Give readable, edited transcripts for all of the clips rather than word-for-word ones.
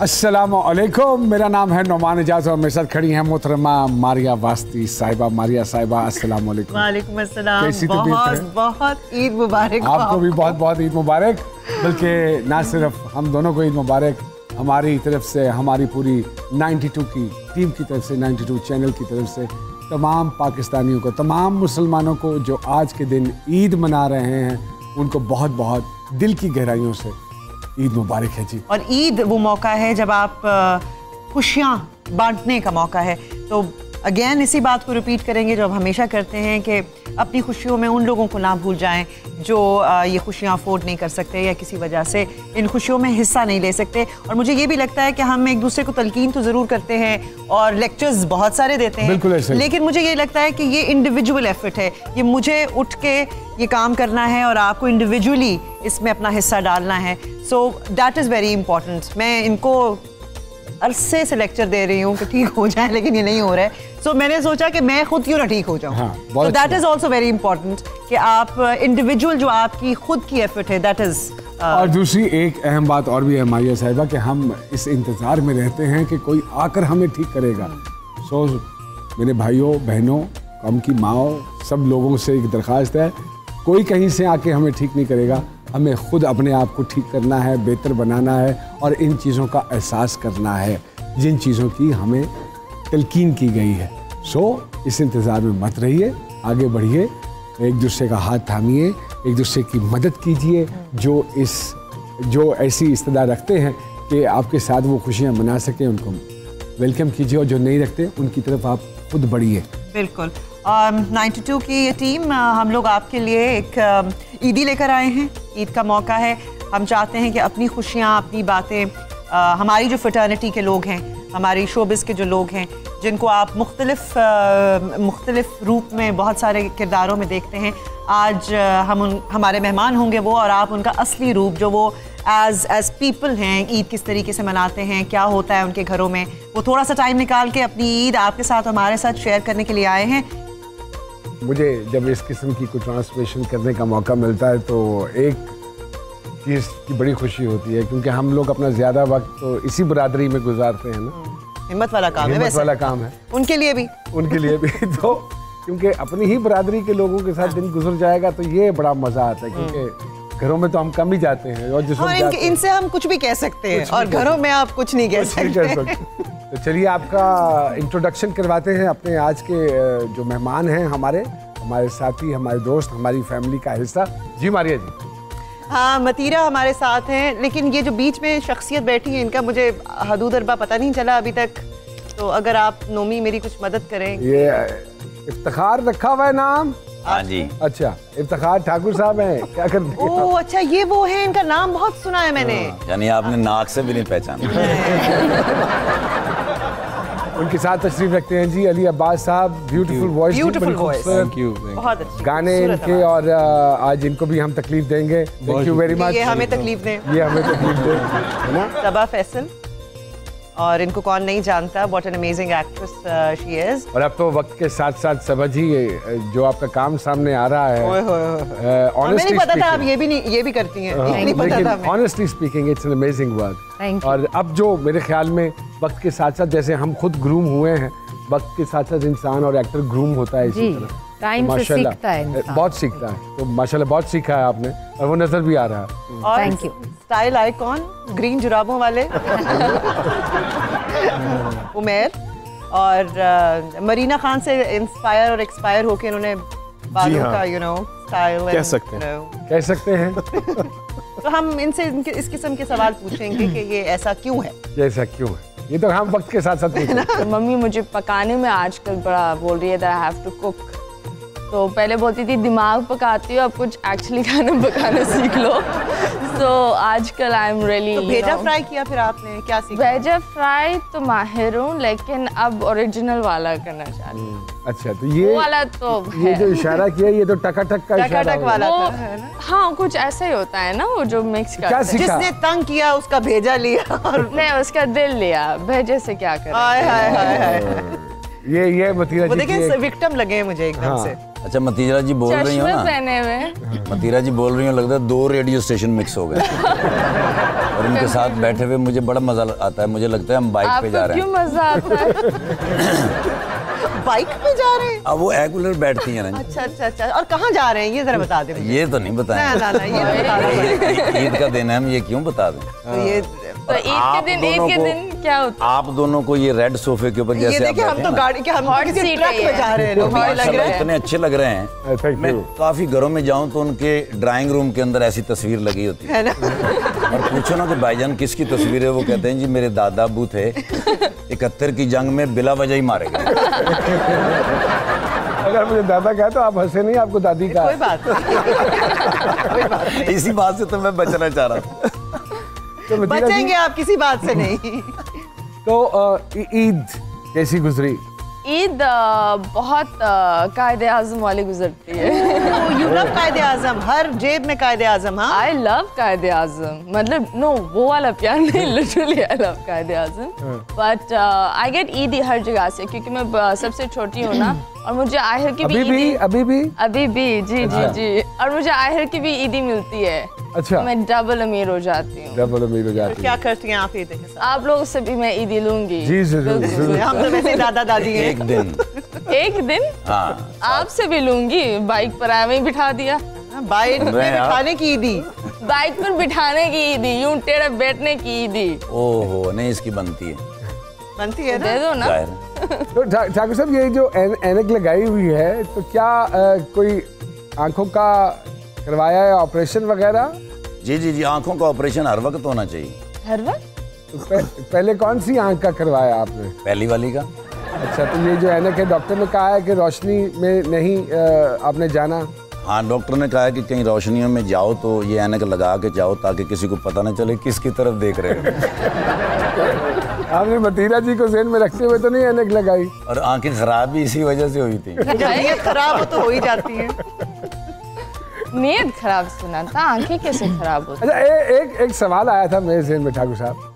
अस्सलाम वालेकुम, मेरा नाम है नोमान इजाज और मेरे साथ खड़ी हैं मोहतरमा मारिया वास्ती साहिबा। मारिया साहिबा अस्सलाम वालेकुम। वालेकुम अस्सलाम। कैसी बहुत बहुत ईद मुबारक। आपको भी बहुत बहुत ईद मुबारक। बल्कि ना सिर्फ हम दोनों को ईद मुबारक, हमारी तरफ से, हमारी पूरी 92 की टीम की तरफ से, 92 चैनल की तरफ से तमाम पाकिस्तानियों को, तमाम मुसलमानों को जो आज के दिन ईद मना रहे हैं, उनको बहुत बहुत दिल की गहराइयों से ईद मुबारक है जी। और ईद वो मौका है जब आप खुशियाँ बांटने का मौका है। तो अगेन इसी बात को रिपीट करेंगे जो हम हमेशा करते हैं कि अपनी खुशियों में उन लोगों को ना भूल जाएं जो ये खुशियाँ अफोर्ड नहीं कर सकते या किसी वजह से इन खुशियों में हिस्सा नहीं ले सकते। और मुझे ये भी लगता है कि हम एक दूसरे को तलकीन तो ज़रूर करते हैं और लेक्चर्स बहुत सारे देते हैं, लेकिन मुझे ये लगता है कि ये इंडिविजुअल एफर्ट है। ये मुझे उठ के ये काम करना है और आपको इंडिविजुअली इसमें अपना हिस्सा डालना है। So that is very important. मैं इनको अरसे से लेक्चर दे रही हूँ कि ठीक हो जाए, लेकिन ये नहीं हो रहा है। सो मैंने सोचा कि मैं खुद क्यों ना ठीक हो जाऊँ। तो that is also very important कि आप इंडिविजुअल जो आपकी खुद की एफर्ट है, दैट इज़। और दूसरी एक अहम बात और भी है मारिया साहिबा कि हम इस इंतज़ार में रहते हैं कि कोई आकर हमें ठीक करेगा। सो मेरे भाइयों बहनों, कम की माओ, सब लोगों से एक दरख्वास्त है, कोई कहीं से आके हमें ठीक नहीं करेगा। हमें खुद अपने आप को ठीक करना है, बेहतर बनाना है और इन चीज़ों का एहसास करना है जिन चीज़ों की हमें तलकीन की गई है। सो इस इंतज़ार में मत रहिए, आगे बढ़िए, एक दूसरे का हाथ थामिए, एक दूसरे की मदद कीजिए। जो ऐसी इस्तेदाद रखते हैं कि आपके साथ वो खुशियाँ मना सकें, उनको वेलकम कीजिए, और जो नहीं रखते उनकी तरफ आप खुद बढ़िए। बिल्कुल। 92 की ये टीम, हम लोग आपके लिए एक ईदी लेकर आए हैं। ईद का मौका है। हम चाहते हैं कि अपनी खुशियाँ, अपनी बातें, हमारी जो फ्रेटर्निटी के लोग हैं, हमारी शोबिस के जो लोग हैं, जिनको आप मुख्तलिफ रूप में बहुत सारे किरदारों में देखते हैं, आज हमारे मेहमान होंगे वो, और आप उनका असली रूप जो वो एज पीपल हैं, ईद किस तरीके से मनाते हैं, क्या होता है उनके घरों में, वो थोड़ा सा टाइम निकाल के अपनी ईद आपके साथ, हमारे साथ शेयर करने के लिए आए हैं। मुझे जब इस किस्म की कुछ ट्रांसलेशन करने का मौका मिलता है तो एक चीज़ की बड़ी खुशी होती है, क्योंकि हम लोग अपना ज़्यादा वक्त तो इसी बरादरी में गुजारते हैं ना। हिम्मत वाला काम है, हिम्मत वाला काम है उनके लिए भी तो क्योंकि अपनी ही बरादरी के लोगों के साथ दिन गुजर जाएगा तो ये बड़ा मज़ा आता है, क्योंकि घरों में तो हम कम ही जाते हैं और इनसे हम कुछ भी कह सकते हैं और घरों में आप कुछ नहीं कह सकते। तो चलिए आपका इंट्रोडक्शन करवाते हैं अपने आज के जो मेहमान हैं, हमारे साथी, हमारे दोस्त, हमारी फैमिली का हिस्सा। जी मारिया जी। हाँ, मतीरा हमारे साथ हैं, लेकिन ये जो बीच में शख्सियत बैठी है, इनका मुझे हदूद अरबा पता नहीं चला अभी तक। तो अगर आप नोमी मेरी कुछ मदद करें। ये इफ्तिखार रखा हुआ है नाम? हाँ जी। अच्छा, इफ्तिखार ठाकुर साहब हैं, क्या करते हैं? ओह अच्छा, ये वो है, इनका नाम बहुत सुना है मैंने। यानी आपने नाक से भी नहीं पहचाना। उनके साथ तशरीफ रखते हैं जी अली अब्बास साहब। Beautiful voice, thank you. बहुत अच्छे गाने इनके, और आज इनको भी हम तकलीफ देंगे। Thank you very much. ये हमें तकलीफ दें, ये हमें तकलीफ दें, है ना। सबा फैसल, और इनको कौन नहीं जानता, what an amazing actress she is. और अब तो वक्त के साथ साथ सबा जी, जो आपका काम सामने आ रहा है, हमें नहीं पता था आप ये भी करती हैं, नहीं पता था हमें। Honestly speaking it's an amazing work. और अब जो मेरे ख्याल में वक्त के साथ साथ, जैसे हम खुद ग्रूम हुए हैं, वक्त के साथ साथ इंसान और एक्टर ग्रूम होता है इसी तरह। टाइम से सीखता है, बहुत सीखता है। तो माशाल्लाह बहुत सीखा है आपने, और वो नजर भी आ रहा है। Thank you. Style icon, green जुराबों वाले उमेर, और मरीना खान से इंस्पायर और एक्सपायर होके इन्होंने बालों का स्टाइल कह सकते हैं। तो हम इनसे इस किस्म के सवाल पूछेंगे कि ये ऐसा क्यों है, ये तो हम वक्त के साथ साथ पूछेंगे। मम्मी मुझे पकाने में आजकल बड़ा बोल रही है that I have to cook। तो पहले बोलती थी दिमाग पकाती हो, अब कुछ एक्चुअली खाना पकाना सीख लो। तो आजकल आई एम रियली। तो भेजा फ्राई किया फिर आपने, क्या सीखा? भेजा फ्राई तो माहिर हूँ, लेकिन अब ओरिजिनल वाला करना चाहती हूँ। अच्छा, तो ये वाला तो ये जो इशारा किया, ये तो टकाटक का इशारा वाला है ना। हाँ, कुछ ऐसा ही होता है ना, वो जो मिक्स करते हैं। जिसने तंग किया उसका भेजा लिया और नहीं, उसका दिल लिया, भेजे से क्या करें। ये मतीरा जी देखिए विक्टिम लगे मुझे एकदम से। अच्छा, मतीरा जी बोल रही हो ना, पहने हुए मतीरा जी बोल रही हो, लगता है 2 रेडियो स्टेशन मिक्स हो गए। और उनके साथ बैठे हुए मुझे बड़ा मजा आता है। मुझे लगता है हम बाइक पे जा रहे हैं। क्यों मजा आता है? बाइक पे जा रहे हैं? अब वो एकुलर बैठती हैं ना। अच्छा अच्छा अच्छा। और कहाँ जा रहे हैं ये जरा बता दें। ये तो नहीं बताएं। ना ना ये तो बता दें। ईद का दिन है, हम ये क्यों बता दें? तो ये तो ईद के दिन क्या होता है? आप दोनों को ये रेड सोफे के ऊपर ये जैसे आप देखिए, हम बैठे तो हैं गाड़ी के हम Hot किसी seat ट्रक है में जा रहे हैं। ना, लोग लग रहे हैं। इतने अच्छे लग रहे हैं। Thank मैं you. काफी घरों में जाऊं तो उनके ड्राइंग रूम के अंदर ऐसी तस्वीर लगी होती है है ना? और पूछो ना कि भाईजान किसकी तस्वीर है, वो कहते हैं जी मेरे दादा अब्बू थे 71 की जंग में बिला वजह ही मारे गए। अगर मुझे दादा कहा तो आप हंसे नहीं, आपको दादी का। कोई बात नहीं। कोई बात नहीं। इसी बात से तो मैं बचना चाह रहा था। तो मतीरा जी, बचेंगे आप किसी बात से नहीं। तो ईद कैसी गुजरी? ईद बहुत कायदे आज़म वाली गुजरती है। यू लव कायदे आज़म, हर जेब में कायदे आज़म। हाँ, आई लव कायदे आज़म, मतलब नो वो वाला प्यार नहीं, लिटरली आई लव कायदे आज़म। बट आई गेट ईदी हर जगह से, क्योंकि मैं सबसे छोटी हूँ ना, और मुझे आहिर की भी अभी भी जी जी जी, और मुझे आहिर की भी ईदी मिलती है। अच्छा। मैं डबल अमीर हो जाती हूँ। डबल अमीर हो जाती क्या करती हैं आप ईद के साथ? आप लोगों से भी मैं ईदी लूंगी। जी जरूर जरूर। हम तो वैसे दादा दादी हैं। एक दिन एक दिन हाँ आपसे भी लूंगी। बाइक पर आए वहीं बिठा दिया। बाइक में मैं आप- बिठाने की ईदी। बाइक पर बिठाने की ईदी, यूं टेढ़े बैठने की ईदी। ओहो नहीं, इसकी बनती है बनती है दे ना? दो ना। जाहिर है। तो ठाकुर साहब, ये जो ऐनक लगाई हुई है, तो क्या कोई आंखों का करवाया है ऑपरेशन वगैरह? जी जी जी, आंखों का ऑपरेशन हर वक्त होना चाहिए। हर वक्त तो पहले कौन सी आंख का करवाया आपने? पहली वाली का। अच्छा, तो ये जो ऐनक है, डॉक्टर ने कहा है कि रोशनी में नहीं आपने जाना? हाँ, डॉक्टर ने कहा है कि कहीं रोशनियों में जाओ तो ये ऐनक लगा के जाओ, ताकि किसी को पता न चले किसकी तरफ देख रहे हो। आपने मतीरा जी को ज़हन में रखते हुए तो नहीं ऐनक लगाई? और आंखें खराब भी इसी वजह से हुई थी। जब नीयत खराब हो तो हो ही जाती है। नीयत खराब सुना था, आंखें कैसे खराब होती? अच्छा, एक सवाल आया था मेरे ज़हन में ठाकुर साहब।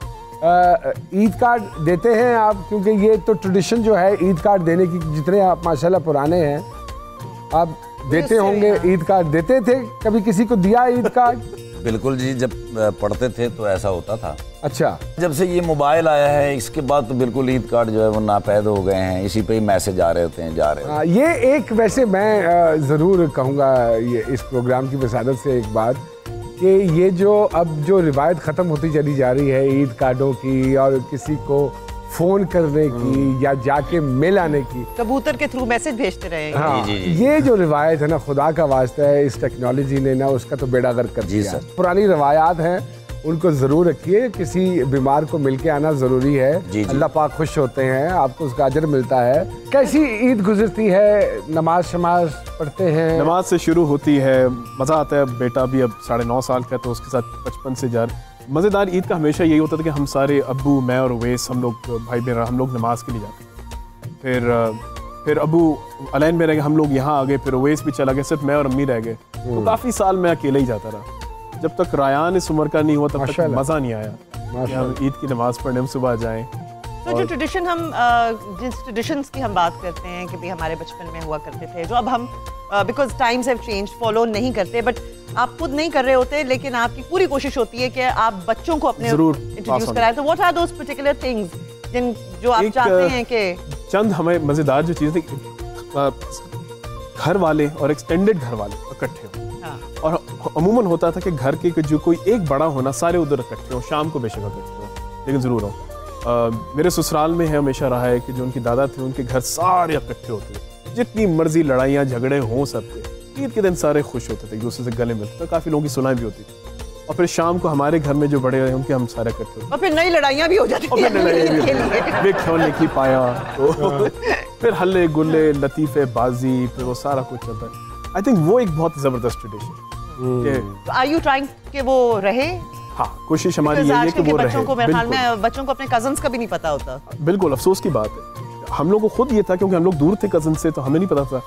ईद कार्ड देते हैं आप? क्योंकि ये तो ट्रेडिशन जो है ईद कार्ड देने की, जितने आप माशाल्लाह पुराने हैं, आप देते होंगे। ईद कार्ड देते थे? कभी किसी को दिया ईद कार्ड? बिल्कुल जी, जब पढ़ते थे तो ऐसा होता था। अच्छा। जब से ये मोबाइल आया है इसके बाद तो बिल्कुल ईद कार्ड जो है वो नापैद हो गए हैं। इसी पे ही मैसेज आ रहे होते हैं, जा रहे होते हैं। ये एक, वैसे मैं ज़रूर कहूँगा ये इस प्रोग्राम की वसादत से एक बात, कि ये जो अब जो रिवायत ख़त्म होती चली जा रही है ईद कार्डों की, और किसी को फ़ोन करने की या जाके मिल आने की, कबूतर के थ्रू मैसेज भेजते रहे। हाँ, जी, जी, जी। ये जो रिवायत है ना, खुदा का वास्ता है, इस टेक्नोलॉजी ने ना उसका तो बेड़ा गर्क कर जी दिया। सर। पुरानी रवायात हैं, उनको ज़रूर रखिए। किसी बीमार को मिल के आना ज़रूरी है। जी, जी। अल्लाह पाक खुश होते हैं, आपको उसका अजर मिलता है। कैसी ईद गुजरती है? नमाज शमाज पढ़ते हैं? नमाज से शुरू होती है, मज़ा आता है। बेटा भी अब 9.5 साल का, तो उसके साथ बचपन से जा मज़ेदार ईद का हमेशा यही होता था कि हम सारे, अब्बू, मैं और उवैस, हम लोग भाई बहन, हम लोग नमाज के लिए जाते। फिर अब्बू अलैन में रह गए, हम लोग यहाँ आ गए, फिर उवैस भी चला गया, सिर्फ मैं और अम्मी रह गए। तो काफ़ी साल मैं अकेले ही जाता रहा। जब तक रायान इस उम्र का नहीं हुआ तब तक माशाल्लाह। मज़ा नहीं आया कि हम ईद की नमाज़ पढ़ने हम सुबह जाएँ। तो जो ट्रेडिशन हम जिस ट्रेडिशंस की हम बात करते हैं कि भी हमारे बचपन में हुआ करते थे, जो अब हम because times have change follow नहीं करते, बट आप खुद नहीं कर रहे होते, लेकिन आपकी पूरी कोशिश होती है कि आप बच्चों को अपने जरूर इंट्रोड्यूस कराएं। तो what are those particular things जिन जो आप एक, चाहते हैं कि चंद हमें मज़ेदार जो चीज़ थी, घर वाले और एक्सटेंडेड घर वाले इकट्ठे हों। हाँ, और अमूमन होता था कि घर के जो कोई एक बड़ा होना, सारे उधर इकट्ठे हो, शाम को बेशक इकट्ठे हो, लेकिन ज़रूर हो। मेरे ससुराल में है, हमेशा रहा है कि जो उनके दादा थे उनके घर सारे इकट्ठे होते थे। जितनी मर्जी लड़ाइयाँ झगड़े हों सबके, ईद के दिन सारे खुश होते थे, एक दूसरे से गले मिलते थे, काफ़ी लोगों की सुनाई भी होती थी। और फिर शाम को हमारे घर में जो बड़े हैं उनके हम सारे इकट्ठे होते और फिर नई लड़ाइयाँ भी हो जाती और फिर लड़ाइयाँ भी के होती लिए। वे क्यों नहीं पाया, तो फिर हल्ले गुल्ले, लतीफ़े बाजी, फिर वो सारा कुछ चलता है। आई थिंक वो एक बहुत ज़बरदस्त ट्रेडिशन। आर यू ट्राइंग कि वो रहे? हाँ, कोशिश हमारी Because यही है आजकल कि के वो बच्चों को, रहे। मेरे ख्याल बिल्कुल। में बच्चों को अपने कजन्स का भी नहीं पता होता। बिल्कुल अफसोस की बात है। हम लोग को खुद ये था, क्योंकि हम लोग दूर थे कजन से, तो हमें नहीं पता था।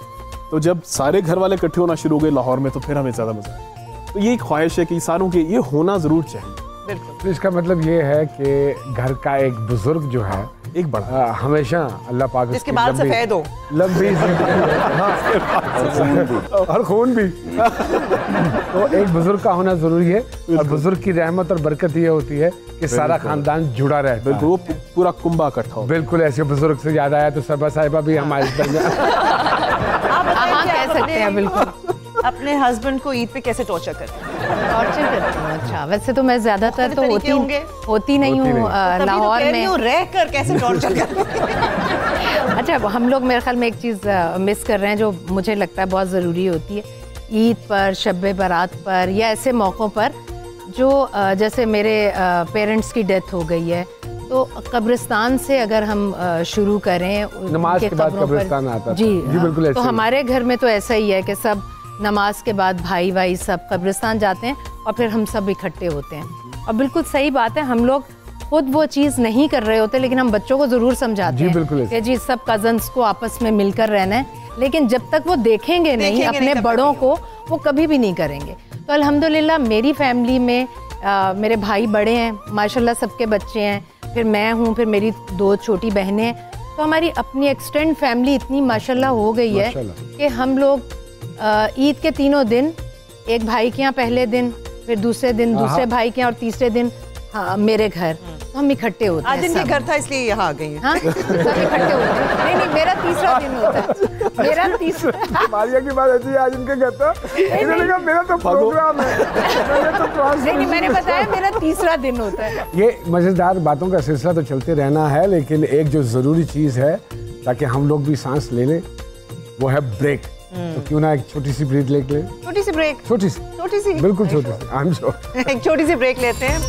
तो जब सारे घर वाले इकट्ठे होना शुरू हो गए लाहौर में, तो फिर हमें ज़्यादा मजा आया। तो ये एक ख्वाहिश है कि सारों के ये होना ज़रूर चाहिए। बिल्कुल। तो इसका मतलब ये है कि घर का एक बुजुर्ग जो है एक बड़ा हमेशा अल्लाह पाक जिसके बाद सफेद हो, लंबी और खून भी तो एक बुजुर्ग का होना जरूरी है। और बुजुर्ग की रहमत और बरकत ये होती है कि सारा खानदान जुड़ा रहता है। बिल्कुल, वो पूरा कुंभा इकट्ठा हो। बिल्कुल, ऐसे बुजुर्ग से याद आया तो सबा साहिबा भी हमारे हाँ कह सकते हैं, बिल्कुल। अपने हस्बैंड को ईद पे कैसे टॉर्चर करते हैं? टॉर्चर करती हूँ। अच्छा, वैसे तो मैं ज्यादातर तो होती नहीं हूँ लाहौर में। रह कर कैसे टॉर्चर करते हैं? अच्छा, हम लोग मेरे ख्याल में एक चीज़ मिस कर रहे हैं जो मुझे लगता है बहुत ज़रूरी होती है ईद पर, शब बारात पर या ऐसे मौक़ों पर जो जैसे मेरे पेरेंट्स की डेथ हो गई है तो कब्रिस्तान से अगर हम शुरू करें, नमाज के बाद कब्रिस्तान आता जी बिल्कुल ऐसे तो हमारे घर में तो ऐसा ही है कि सब नमाज के बाद भाई भाई सब कब्रिस्तान जाते हैं और फिर हम सब इकट्ठे होते हैं। और बिल्कुल सही बात है, हम लोग खुद वो चीज़ नहीं कर रहे होते लेकिन हम बच्चों को ज़रूर समझाते हैं कि जी सब कज़न्स को आपस में मिलकर रहना है, लेकिन जब तक वो देखेंगे नहीं अपने बड़ों को, वो कभी भी नहीं करेंगे। तो अल्हम्दुलिल्लाह मेरी फैमिली में मेरे भाई बड़े हैं माशाल्लाह, सबके बच्चे हैं, फिर मैं हूँ, फिर मेरी 2 छोटी बहनें हैं, तो हमारी अपनी एक्सटेंड फैमिली इतनी माशाल्लाह हो गई है कि हम लोग ईद के 3 दिन एक भाई के यहाँ पहले दिन, फिर दूसरे दिन दूसरे भाई के यहाँ और तीसरे दिन मेरे घर, तो हम इकट्ठे होते हैं। आज इनके घर था इसलिए यहाँ आ गई। हाँ, सब इकट्ठे होते हैं। नहीं, मेरा तीसरा दिन होता है। मेरा तीसरा मारिया की बात ऐसी है, आज इनके घर था, इन्होंने कहा मेरा तो प्रोग्राम है। नहीं, मैंने बताया मेरा तीसरा दिन होता है। ये मजेदार बातों का सिलसिला तो चलते रहना है, लेकिन एक जो जरूरी चीज है ताकि हम लोग भी सांस ले लें वो है ब्रेक। तो क्यों ना एक छोटी सी ब्रेक ले लें? छोटी सी ब्रेक, छोटी सी बिल्कुल छोटी सी, आई एम श्योर। एक छोटी सी ब्रेक लेते हैं।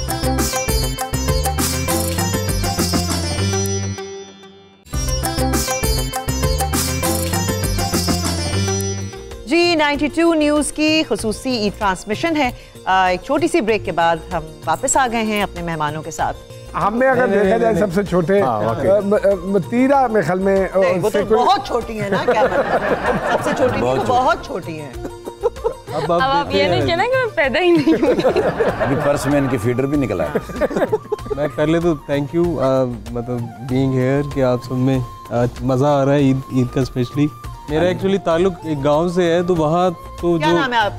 जी 92 न्यूज़ की खुसूसी ईद ट्रांसमिशन है। एक छोटी सी ब्रेक के बाद हम वापस आ गए हैं अपने मेहमानों के साथ। हमने अगर देखा जाए सबसे छोटे तीरा में ख्याल में वो तो बहुत छोटी है ना, क्या सबसे छोटी नहीं, बहुत छोटी है। अब आप ये नहीं कहना कि मैं पैदा ही नहीं हूँ। अभी पर्स में इनकी फीडर भी निकला है। मैं पहले तो थैंक यू मतलब बीइंग हियर कि आप सब में मज़ा आ रहा है ईद का स्पेशली। मेरा एक्चुअली ताल्लुक एक गांव से है, तो वहाँ तो क्या जो नाम है आप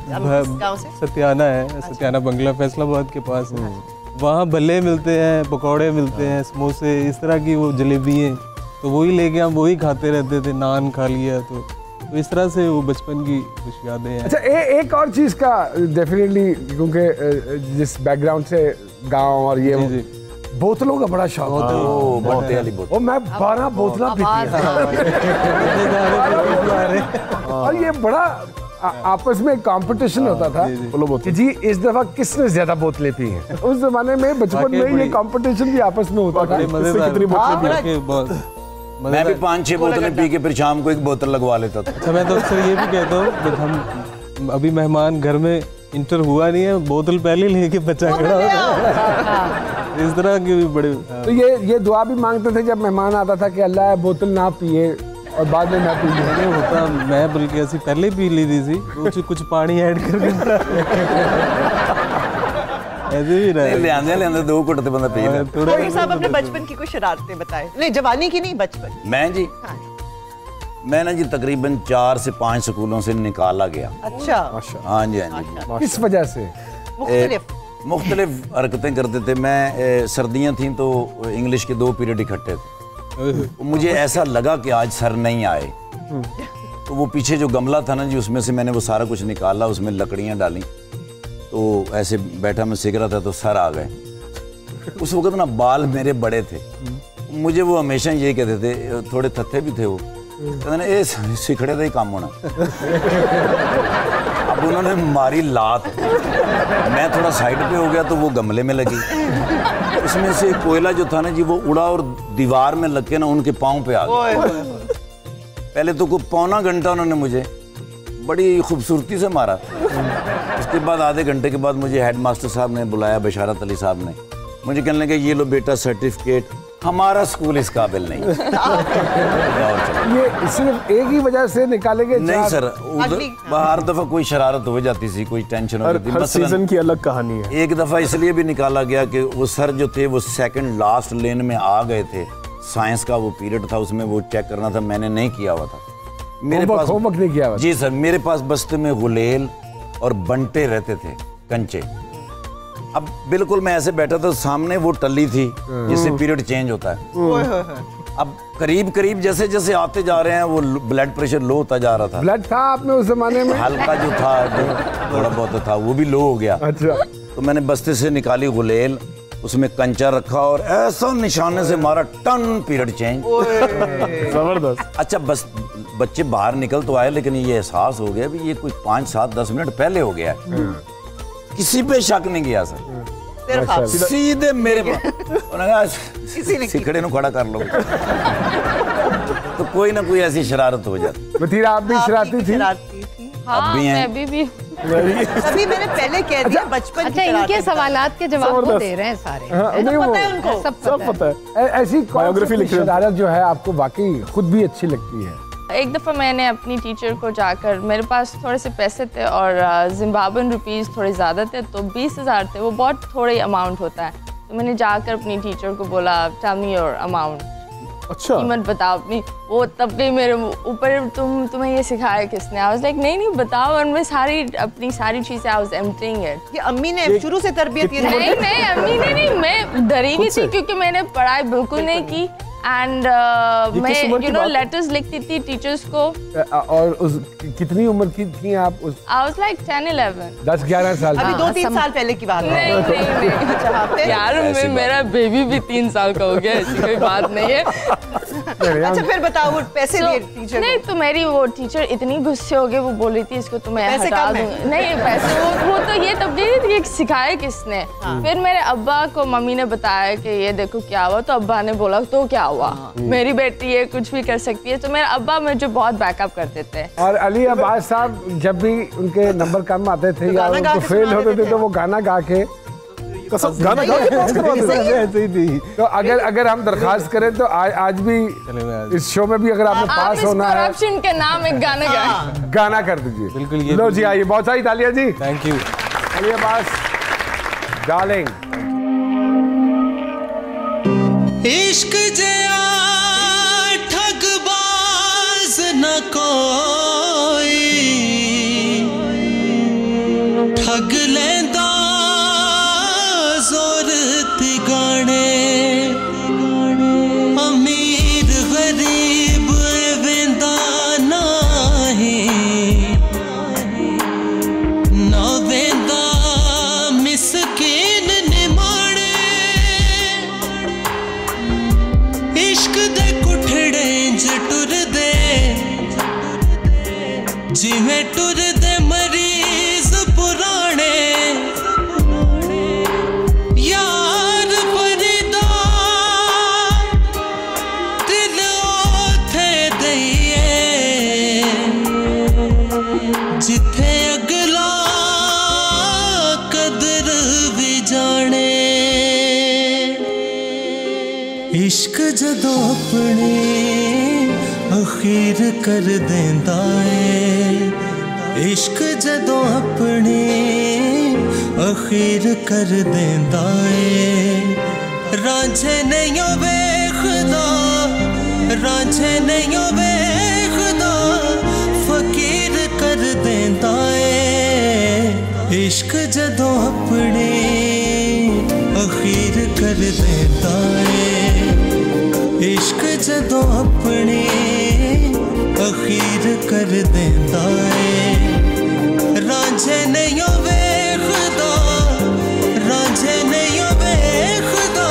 गांव से? सत्याना है, सत्याना बंगला फैसलाबाद के पास है। वहाँ भल्ले मिलते हैं, पकौड़े मिलते हैं, समोसे, इस तरह की वो जलेबी हैं, तो वही लेके हम वही खाते रहते थे। नान खा लिया तो इस तरह से वो बचपन की कुछ यादें हैं। अच्छा, एक और चीज़ का डेफिनेटली, क्योंकि जिस बैकग्राउंड से गांव और ये बोतलों का बड़ा शौक होता है। वो मैं 12 बोतला पीती और ये बड़ा आपस में कंपटीशन होता था कि जी इस दफा किसने ज्यादा बोतलें पी हैं। उस जमाने में बचपन में ये कंपटीशन भी आपस में होता था। कितनी मैं भी 5-6 बोतलें पी के फिर शाम को 1 बोतल लगवा लेता था। अच्छा, मैं तो अक्सर ये भी कहता हूँ, हम अभी मेहमान घर में इंटर हुआ नहीं है, बोतल पहले लेके बचा खड़ा होता, इस तरह के भी बड़े। तो ये दुआ भी मांगते थे जब मेहमान आता था कि अल्लाह बोतल ना पिए और बाद में ना पी ले। होता मैं बल्कि ऐसी पहले पी ली थी, कुछ पानी ऐड करके ऐसे भी रहे। ले 2 घुट बंदा पी ले। कोई साहब अपने बचपन की कुछ शरारतें बताए। नहीं, जवानी की नहीं, बचपन। मैं जी मैं ना जी तकरीबन 4 से 5 स्कूलों से निकाला गया। अच्छा, हाँ जी, हाँ जी। किस वजह से? मुख्तलिफ हरकतें करते थे। मैं सर्दियाँ थी तो इंग्लिश के 2 पीरियड इकट्ठे थे। मुझे ऐसा लगा कि आज सर नहीं आए, तो वो पीछे जो गमला था ना जी, उसमें से मैंने वो सारा कुछ निकाला, उसमें लकड़ियाँ डाली, तो ऐसे बैठा मैं सीख रहा था तो सर आ गए। उस वक्त ना बाल मेरे बड़े थे, मुझे वो हमेशा ये कहते थे, थोड़े थत्थे भी थे वो, कहते सिखड़े का ही काम होना। अब उन्होंने मारी लात, मैं थोड़ा साइड पे हो गया तो वो गमले में लगी, उसमें से कोयला जो था ना जी वो उड़ा और दीवार में लग के ना उनके पाँव पे आ गया। पहले तो कोई 1.25 घंटा उन्होंने मुझे बड़ी खूबसूरती से मारा। उसके बाद आधे घंटे के बाद मुझे हेड मास्टर साहब ने बुलाया, बशारत अली साहब ने, मुझे कहने लगे ये लो बेटा सर्टिफिकेट, हमारा स्कूल इस काबिल नहीं। ये सिर्फ एक ही वजह से निकाले गए? नहीं सर, हर दफा कोई शरारत हो जाती थी, कोई टेंशन हो जाती थी। हर सीजन की अलग कहानी है। एक दफा इसलिए भी निकाला गया कि वो सर जो थे वो सेकंड लास्ट लेन में आ गए थे, साइंस का वो पीरियड था, उसमें वो चेक करना था, मैंने नहीं किया हुआ था। मेरे पास होमवर्क नहीं किया हुआ? जी सर, मेरे पास बस्ते में गुलेल और बंटे रहते थे, कंचे। अब बिल्कुल मैं ऐसे बैठा था, सामने वो टल्ली थी जिससे पीरियड चेंज होता है। अब करीब करीब जैसे जैसे आते जा रहे हैं वो ब्लड प्रेशर लो होता जा रहा था। ब्लड था आप में उस जमाने में? हल्का जो था, जो थोड़ा बहुत था, वो भी लो हो गया। अच्छा। तो मैंने बस्ते से निकाली गुलेल, उसमें कंचा रखा और ऐसा निशाने से मारा, टन पीरियड चेंज। जबरदस्त। अच्छा, बस बच्चे बाहर निकल तो आए, लेकिन ये एहसास हो गया भी ये कुछ 5, 7, 10 मिनट पहले हो गया है। किसी पे शक नहीं किया सर, सिर्फ आप। सीधे मेरे पास सिखड़े नु खड़ा कर लो। तो कोई ना कोई ऐसी शरारत हो जाती। मतीरा आप भी शरारती थी? हाँ, अब भी हैं। मैं अभी भी तभी मैंने पहले कह दिया बचपन अच्छा, की इनके शरारतें सवालात के जवाब वो दे रहे हैं सारे। नहीं, पता है उनको। सब पता है। ऐसी कौन बायोग्राफी सी लिख रहे हो? शरारत जो है आपको वाकई खुद भी अच्छी लगती है? एक दफ़ा मैंने अपनी टीचर को जाकर, मेरे पास थोड़े से पैसे थे और जिम्बाब्वेन रुपीज़ थोड़े ज़्यादा थे, तो 20,000 थे, वो बहुत थोड़ी अमाउंट होता है। तो मैंने जाकर अपनी टीचर को बोला, टेल मी योर अमाउंट, अच्छा। कीमत बताओ अपनी। वो तब गई मेरे ऊपर, तुम्हें ये सिखाया किसने? आई वाज लाइक नहीं बताओ, और मैं अपनी सारी चीज़ें आई वाज एम्प्टिंग इट। ये अम्मी ने शुरू से तरबियत ये नहीं अम्मी ने नहीं, मैं डरी हुई थी क्योंकि मैंने पढ़ाई बिल्कुल नहीं की। एंड मैं लेटर्स लिखती थी टीचर्स को। और उस कितनी उम्र की थी आप उस? I was like 10-11। 10-11 साल? अभी 2-3 साल पहले की बात है। नहीं यार, मेरा बेबी भी 3 साल का हो गया, ऐसी कोई बात नहीं है। अच्छा फिर बताओ, वो पैसे दिए टीचर नहीं, तो मेरी वो टीचर इतनी गुस्से हो गई, वो बोल रही थी इसको तो मैं हटा दूंगी। नहीं पैसे वो तो ये तब दे रही थी, सिखाया किसने? फिर मेरे अब्बा को मम्मी ने बताया कि ये देखो क्या हुआ, तो अब्बा ने बोला तो क्या हुआ, मेरी बेटी है, कुछ भी कर सकती है। तो मेरे अब्बा मुझे बहुत बैकअप करते थे। और अली अब्बास साहब जब भी उनके नंबर कम आते थे या उनको फेल होते थे तो वो गाना गा के गाना गा के पास करवा देते थे। ऐसे ही थी। तो अगर हम दरखास्त करें तो आज भी इस शो में भी अगर आपने पास होना है, करप्शन के नाम एक गाना गाएं। गाना कर दीजिए। बिल्कुल, ये लो जी, आइए, बहुत सारी तालियां जी। Thank you. Ali Abbas darling. इश्क जया ठगबाज न कोई, ठग लेंदा जोर तिगाने, अमीर गरीब वेंदा नहीं, ना वेंदा मिसकीन निमाणे। इश्क दे कुठड़े च टुरदे जिवें टुरदे मरीज पुराने, यार फरीदा दिल ओथे दईए जिथे अगला कदर भी जाने। इश्क जदों अपने अखीर कर देंदा है, इश्क जदों अपने अखीर कर देंदा है। रांझे नहीं वेखदा, रांझे नहीं वेखदा, फकीर कर देंदा है। इश्क जदों अपने अखीर कर देंदा है, इश्क जदों अपने अखीर कर देंदा है। रांझे नहीं वेखदा, रांझे नहीं वेखदा,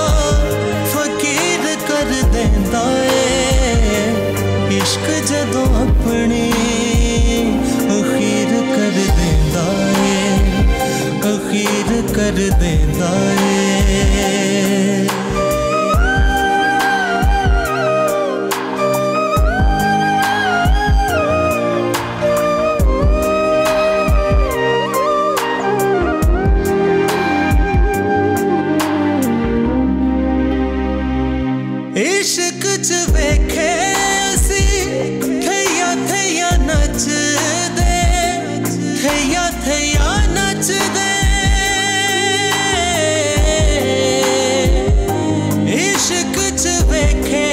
फकीर कर देंदा है। इश्क जदों अपने अखीर कर देंदा है, अखीर कर देंदा है। इश्क च वेखे असी थैया थैया नचदे, थैया थैया नचदे। इश्क च वेखे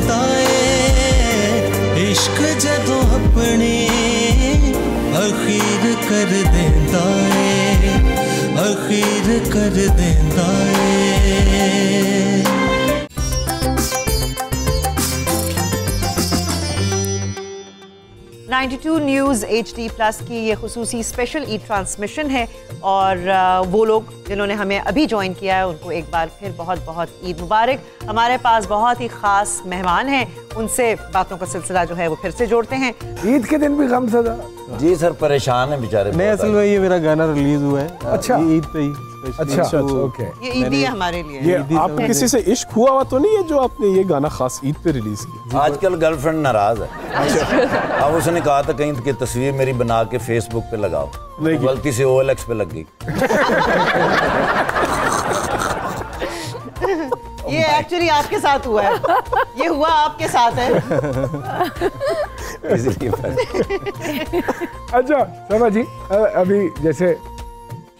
देंदा ए इश्क जदों अपने अखीर कर देंदा ए अखीर कर देंदा ए 92 न्यूज़ HD प्लस की ये खुसूसी स्पेशल ईद ट्रांसमिशन है और वो लोग जिन्होंने हमें अभी ज्वाइन किया है उनको एक बार फिर बहुत बहुत ईद मुबारक। हमारे पास बहुत ही ख़ास मेहमान हैं, उनसे बातों का सिलसिला जो है वो फिर से जोड़ते हैं। ईद के दिन भी गम सदा। जी सर, परेशान है बेचारे। नहीं, असल में ये मेरा गाना रिलीज हुआ है अच्छा ईद पे ही। अच्छा, ओके। ये ईदी है हमारे लिए। ये आप किसी से इश्क हुआ हुआ तो नहीं है जो आपने ये गाना खास ईद पे रिलीज किया? आजकल गर्लफ्रेंड नाराज है। अब उसने कहा था कहीं की तस्वीर मेरी बना के फेसबुक पे लगाओ, गलती से OLX पे लग गई। ये एक्चुअली आपके साथ हुआ है, ये हुआ आपके साथ है। अच्छा शोभा जी, अभी जैसे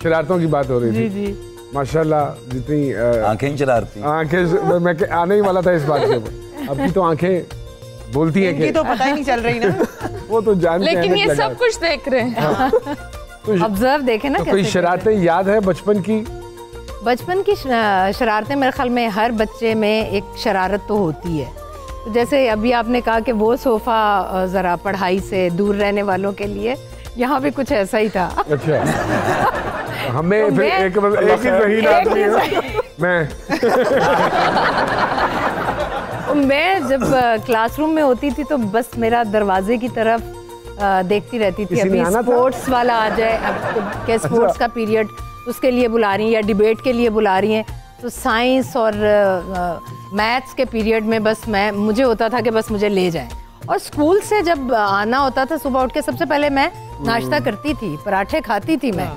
शरारतों की बात हो रही थी। जी माशाल्लाह जितनी आंखें ही चलाती हैं। आंखें, मैं आने ही वाला था इस बात के ऊपर। अभी तो आंखें बोलती हैं कि तो पता ही नहीं चल रही ना। वो तो जानते हैं, लेकिन ये सब कुछ देख रहे हैं। तो ऑब्जर्व देखे ना। तो कोई शरारतें याद है बचपन की? बचपन की शरारतें मेरे ख्याल में हर बच्चे में एक शरारत तो होती है। तो जैसे अभी आपने कहा कि वो सोफ़ा ज़रा पढ़ाई से दूर रहने वालों के लिए, यहाँ भी कुछ ऐसा ही था। अच्छा हमें तो फिर एक ही रहीन आदमी है मैं जब क्लासरूम में होती थी तो बस मेरा दरवाजे की तरफ देखती रहती थी अभी स्पोर्ट्स वाला आ जाए, अब क्या स्पोर्ट्स का पीरियड उसके लिए बुला रही हैं या डिबेट के लिए बुला रही हैं, तो साइंस और मैथ्स के पीरियड में बस मुझे होता था कि बस मुझे ले जाएं। और स्कूल से जब आना होता था सुबह उठ के सबसे पहले मैं नाश्ता करती थी, पराठे खाती थी मैं,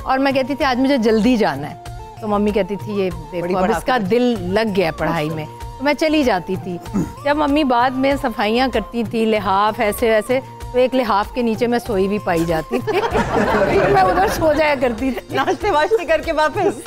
और मैं कहती थी आज मुझे जल्दी जाना है। तो मम्मी कहती थी ये देखो अब इसका दिल लग गया पढ़ाई में, तो मैं चली जाती थी। जब मम्मी बाद में सफाइयाँ करती थी, लिहाफ ऐसे वैसे, तो एक लिहाफ के नीचे मैं सोई भी पाई जाती थी। मैं उधर सो जाया करती थी नाश्ते वाश्ते करके वापस।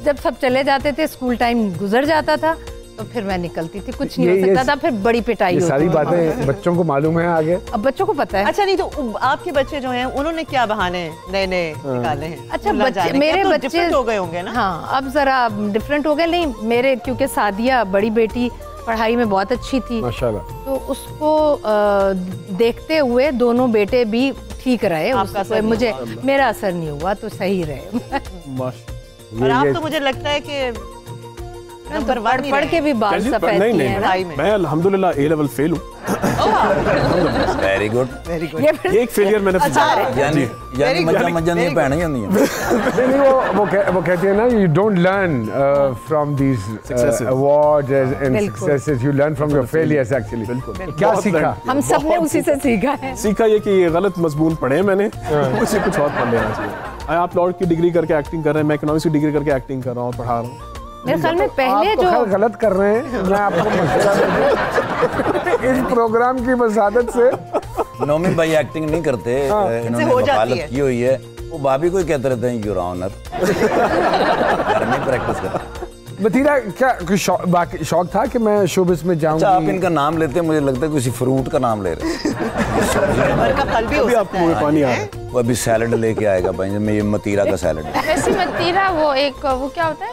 जब सब चले जाते थे, स्कूल टाइम गुजर जाता था, तो फिर मैं निकलती थी, कुछ नहीं हो सकता था, फिर बड़ी पिटाई होती थी। सारी बातें बच्चों को मालूम है आगे, अब बच्चों को पता है। अच्छा नहीं तो आपके बच्चे जो हैं उन्होंने क्या बहाने नए निकाले हैं? अच्छा बच्चे, मेरे बच्चे हो गए होंगे ना? हाँ अब जरा डिफरेंट हो गए। नहीं मेरे, क्योंकि सादिया बड़ी बेटी पढ़ाई में बहुत अच्छी थी माशाल्लाह, तो उसको देखते हुए दोनों बेटे भी ठीक रहे। मुझे मेरा असर नहीं हुआ, तो सही रहे। और आप तो मुझे लगता है कि पढ़ के भी बाल सफेद किए हैं। मैं अल्हम्दुलिल्लाह A लेवल फेल हूँ। Very good, very good. ये एक फेलियर मैंने यानी मजा नहीं पहना ही नहीं। वो कहते हैं ना, you don't learn from these awards and successes, you learn from your failures actually। क्या सीखा? हम सब ने उसी से सीखा है। सीखा ये कि ये गलत मजमून पढ़े मैंने, उसे कुछ और पढ़ लेना चाहिए। आप लॉ की डिग्री करके एक्टिंग कर रहे हैं, मैं इकोनॉमिक्स की डिग्री करके एक्टिंग कर रहा हूँ, पढ़ा रहा हूँ। मेरे ख्याल में पहले आप तो गलत कर रहे हैं, मैं आपको इस प्रोग्राम की वसादत से। नौमी भाई एक्टिंग नहीं करते, इन्होंने वकालत की हुई है। वो भाभी को ही कहते रहते हैं योर ऑनर। घर में प्रैक्टिस करते। बतीरा क्या कोई शौक था कि मैं शोबिस में जाऊंगी? अच्छा, आप इनका नाम लेते हैं, मुझे लगता है किसी फ्रूट का नाम ले रहे हैं। का फल भी हो सकता है। पानी आ रहा है। वो अभी सैलड लेके आएगा भाई, मैं ये मतीरा का सैलड। वैसे मतीरा वो क्या होता है?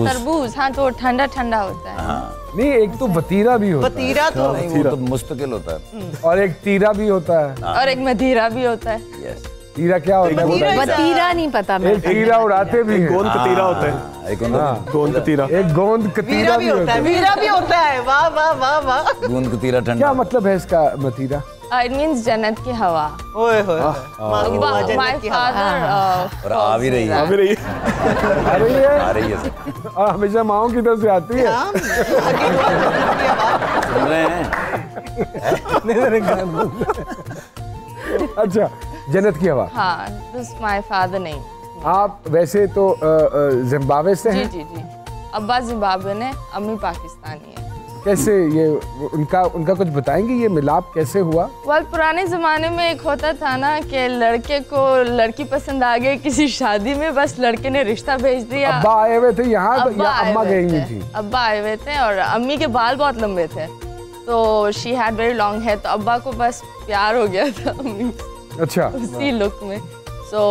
तरबूज। हाँ, तो ठंडा ठंडा होता है। हाँ। नहीं, एक तो बतीरा भी होता है। बतीरा तो वो तो मुस्तकिल होता है, और एक तीरा भी होता है, और एक मतीरा भी होता है। यस। तीरा क्या होता है? बतीरा नहीं पता मैं। एक तीरा उड़ाते भी हैं। गोंद कतीरा होता है, एक गोंद कतीरा, एक गोंद कतीरा भी होता है। वीरा भी होता है। वाह वाह वाह वाह। गोंद कतीरा ठंडा। क्या मतलब है इसका मतीरा? It means जन्नत की हवा। ओए होए। My father और आ भी रही है। आ रही है। हमेशा माओ की तरफ से आती है। सुन रहे हैं? अच्छा, जन्नत की हवा। हाँ, this my father नहीं। आप वैसे तो जिम्बाब्वे से हैं? जी। अब्बा जिम्बाब्वे ने, अम्मी पाकिस्तानी है। कैसे ये उनका कुछ बताएंगे, ये मिलाप कैसे हुआ? पुराने जमाने में एक होता था ना कि लड़के को लड़की पसंद आ गई किसी शादी में, बस लड़के ने रिश्ता भेज दिया। अब्बा आए हुए थे यहाँ या अम्मा गई हुई थी? अब्बा आए हुए थे और अम्मी के बाल बहुत लंबे थे, तो she had very long hair, तो अब्बा को बस प्यार हो गया था अम्मी अच्छा, उसी लुक में। सो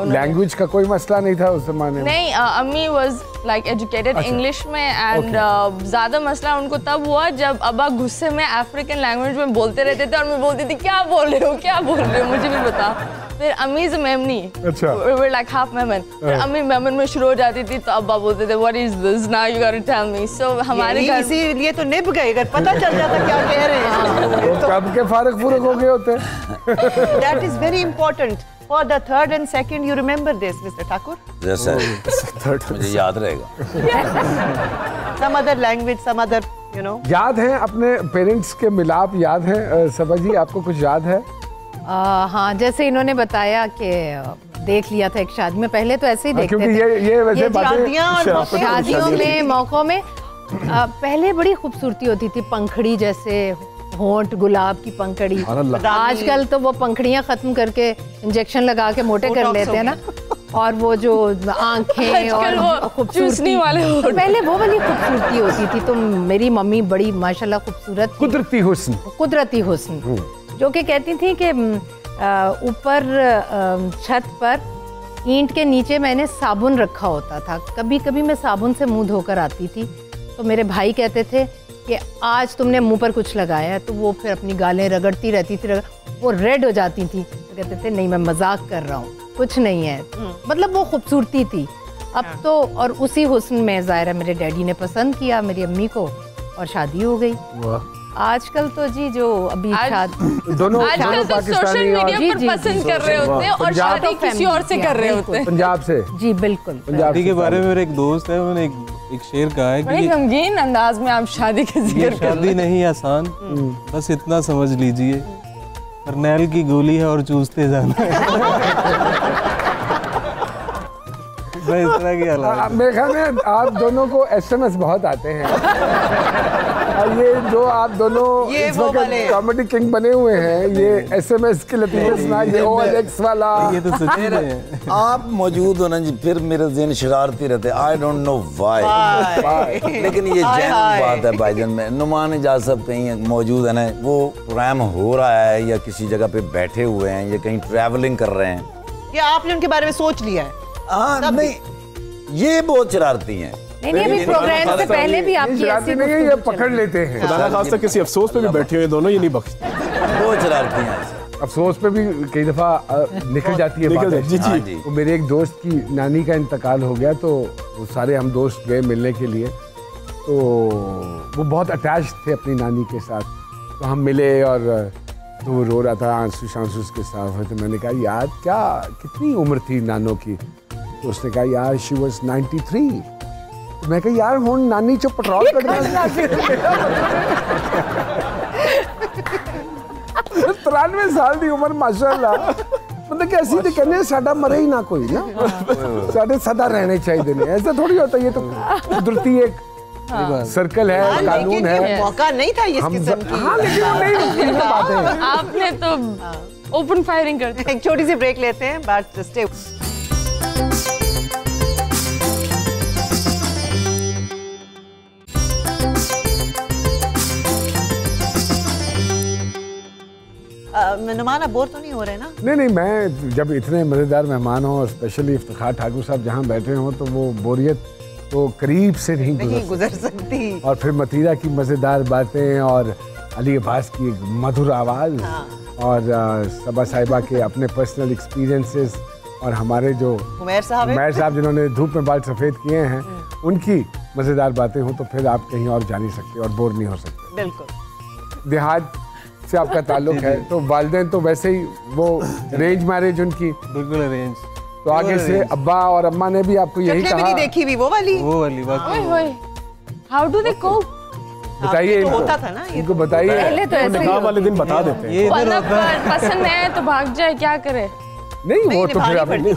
लैंग्वेज का कोई मसला नहीं था उस जमाने में? नहीं, अम्मी वाज लाइक एजुकेटेड इंग्लिश में एंड ज़्यादा मसला उनको तब हुआ जब अब्बा गुस्से में अफ्रीकन लैंग्वेज में बोलते रहते थे और मैं बोलती थी क्या बोल रहे हो, क्या बोल रहे हो, मुझे भी बता। फिर अम्मी इज मेमनी, अच्छा, we're like half मेमन। फिर अम्मी मेमन में शुरू हो जाती थी तो अब्बा बोलते थे what is this now you gotta tell me। so हमारे घर इसीलिए तो निभ गए, अगर पता चल जाता क्या कह रहे हैं तो कब के फारग फुरग हो गए होते। That is very important for the third and second. You remember this, Mr. Thakur? Yes sir, मुझे याद रहेगा। Some other language, some other, you know. याद है अपने पेरेंट्स के मिलाप याद है? सबा जी आपको कुछ याद है? हाँ, जैसे इन्होंने बताया कि देख लिया था एक शादी में, पहले तो ऐसे ही देखते क्योंकि थे ये वैसे शादियों में मौकों में पहले बड़ी खूबसूरती होती थी, पंखड़ी जैसे होंठ, गुलाब की पंखड़ी। आजकल तो वो पंखड़ियां खत्म करके इंजेक्शन लगा के मोटे कर लेते हैं ना, और वो जो आंखें और खूबसूरती वाले, पहले वो वाली खूबसूरती होती थी। तो मेरी मम्मी बड़ी माशाल्लाह खूबसूरत, कुदरती हुस्न, जो कि कहती थी कि ऊपर छत पर ईंट के नीचे मैंने साबुन रखा होता था, कभी कभी मैं साबुन से मुंह धोकर आती थी तो मेरे भाई कहते थे कि आज तुमने मुंह पर कुछ लगाया है, तो वो फिर अपनी गालें रगड़ती रहती थी, वो रेड हो जाती थी, तो कहते थे नहीं मैं मजाक कर रहा हूँ, कुछ नहीं है। मतलब वो खूबसूरती थी। अब तो और उसी हुस्न में ज़ाहिर मेरे डैडी ने पसंद किया मेरी अम्मी को और शादी हो गई। आजकल तो जी जो अभी दोनों सोशल मीडिया पर पसंद कर रहे होते हैं और शादी किसी और से कर रहे होते हैं। पंजाब से? जी बिल्कुल। शादी के बारे में मेरे एक दोस्त है, उन्होंने एक शेर कहा है कि गमगीन अंदाज में आप शादी का जिक्र कर रहे हैं। शादी नहीं आसान, बस इतना समझ लीजिए फरनैल की गोली है और चूसते जाना है। इस तरह की हालत। मेरे ख्याल में आप दोनों को SMS बहुत आते हैं। और ये जो आप दोनों इस वक्त कॉमेडी किंग बने हुए हैं, ये SMS के लतीफ़े सुना, ये OLX वाला, ये तो सच है। आप मौजूद हो ना जी, फिर मेरे ज़हन शरारती रहते, आई डोंट नो व्हाई, लेकिन ये जेन्युइन बात है भाईजान में। नुमान इजाज़ साहब कहीं मौजूद है ना, वो प्रोग्राम हो रहा है या किसी जगह पे बैठे हुए हैं या कहीं ट्रैवलिंग कर रहे हैं, या आपने उनके बारे में सोच लिया है? हाँ नहीं, ये बहुत शरारती हैं। नहीं अभी प्रोग्राम से पहले भी आपकी ऐसी नहीं है, ये पकड़ लेते हैं। खुदा खास तक किसी अफसोस पे भी बैठे हुए दोनों, ये नहीं बख्शते, बहुत शरारती हैं। अफसोस पे भी कई दफा निकल जाती है बात। जी जी। वो मेरे एक दोस्त की नानी का इंतकाल हो गया, तो वो सारे हम दोस्त गए मिलने के लिए, तो वो बहुत अटैच थे अपनी नानी के साथ, तो हम मिले और तो वो रो रहा था, आंसू शांसू उसके साथ। तो मैंने कहा यार क्या कितनी उम्र थी नानो की? तो उसने कहा यार शी वाज 93। तो मैं कहा यार हुण नानी चो पेट्रोल कटना 93 साल की उम्र माशाअल्लाह। मतलब कि ऐसी तो कहने साडा मरे ही ना कोई ना, साडे सदा रहने चाहिए ने, ऐसा थोड़ी होता। ये तो कुदरती एक सर्कल है, कानून है। मौका नहीं था इस किस्म की। हाँ लेकिन वो नहीं रुकती है बातें। आपने तो ओपन फायरिंग कर दी। एक छोटी सी ब्रेक लेते हैं, बट स्टे। नुमान बोर तो नहीं हो रहे ना? नहीं, मैं जब इतने मज़ेदार मेहमान हों और स्पेशली इफ्तिखार ठाकुर साहब जहाँ बैठे हों, तो वो बोरियत तो करीब से नहीं गुजर सकती। और फिर मतीरा की मज़ेदार बातें और अली अब्बास की एक मधुर आवाज़, और सबा साहिबा के अपने पर्सनल एक्सपीरियंसेस, और हमारे जो उमैर साहब जिन्होंने धूप में बाल सफ़ेद किए हैं, उनकी मज़ेदार बातें हों, तो फिर आप कहीं और जा नहीं सकते और बोर नहीं हो सकते। बिल्कुल। देहात से आपका ताल्लुक है, तो वालिदैन तो वैसे ही वो अरेंज मैरिज उनकी? बिल्कुल अरेंज। तो आगे से अब्बा और अम्मा ने भी आपको यही कहा? नहीं देखी भी वो वाली बात। हाउ डू दे कोप? बताइए, तो होता था ना, इनको बताइए। पहले तो ऐसे निकाह वाले दिन बता देते हैं। ये पसंद है तो भाग जाए, क्या करे? नहीं वो तो फिर आपने,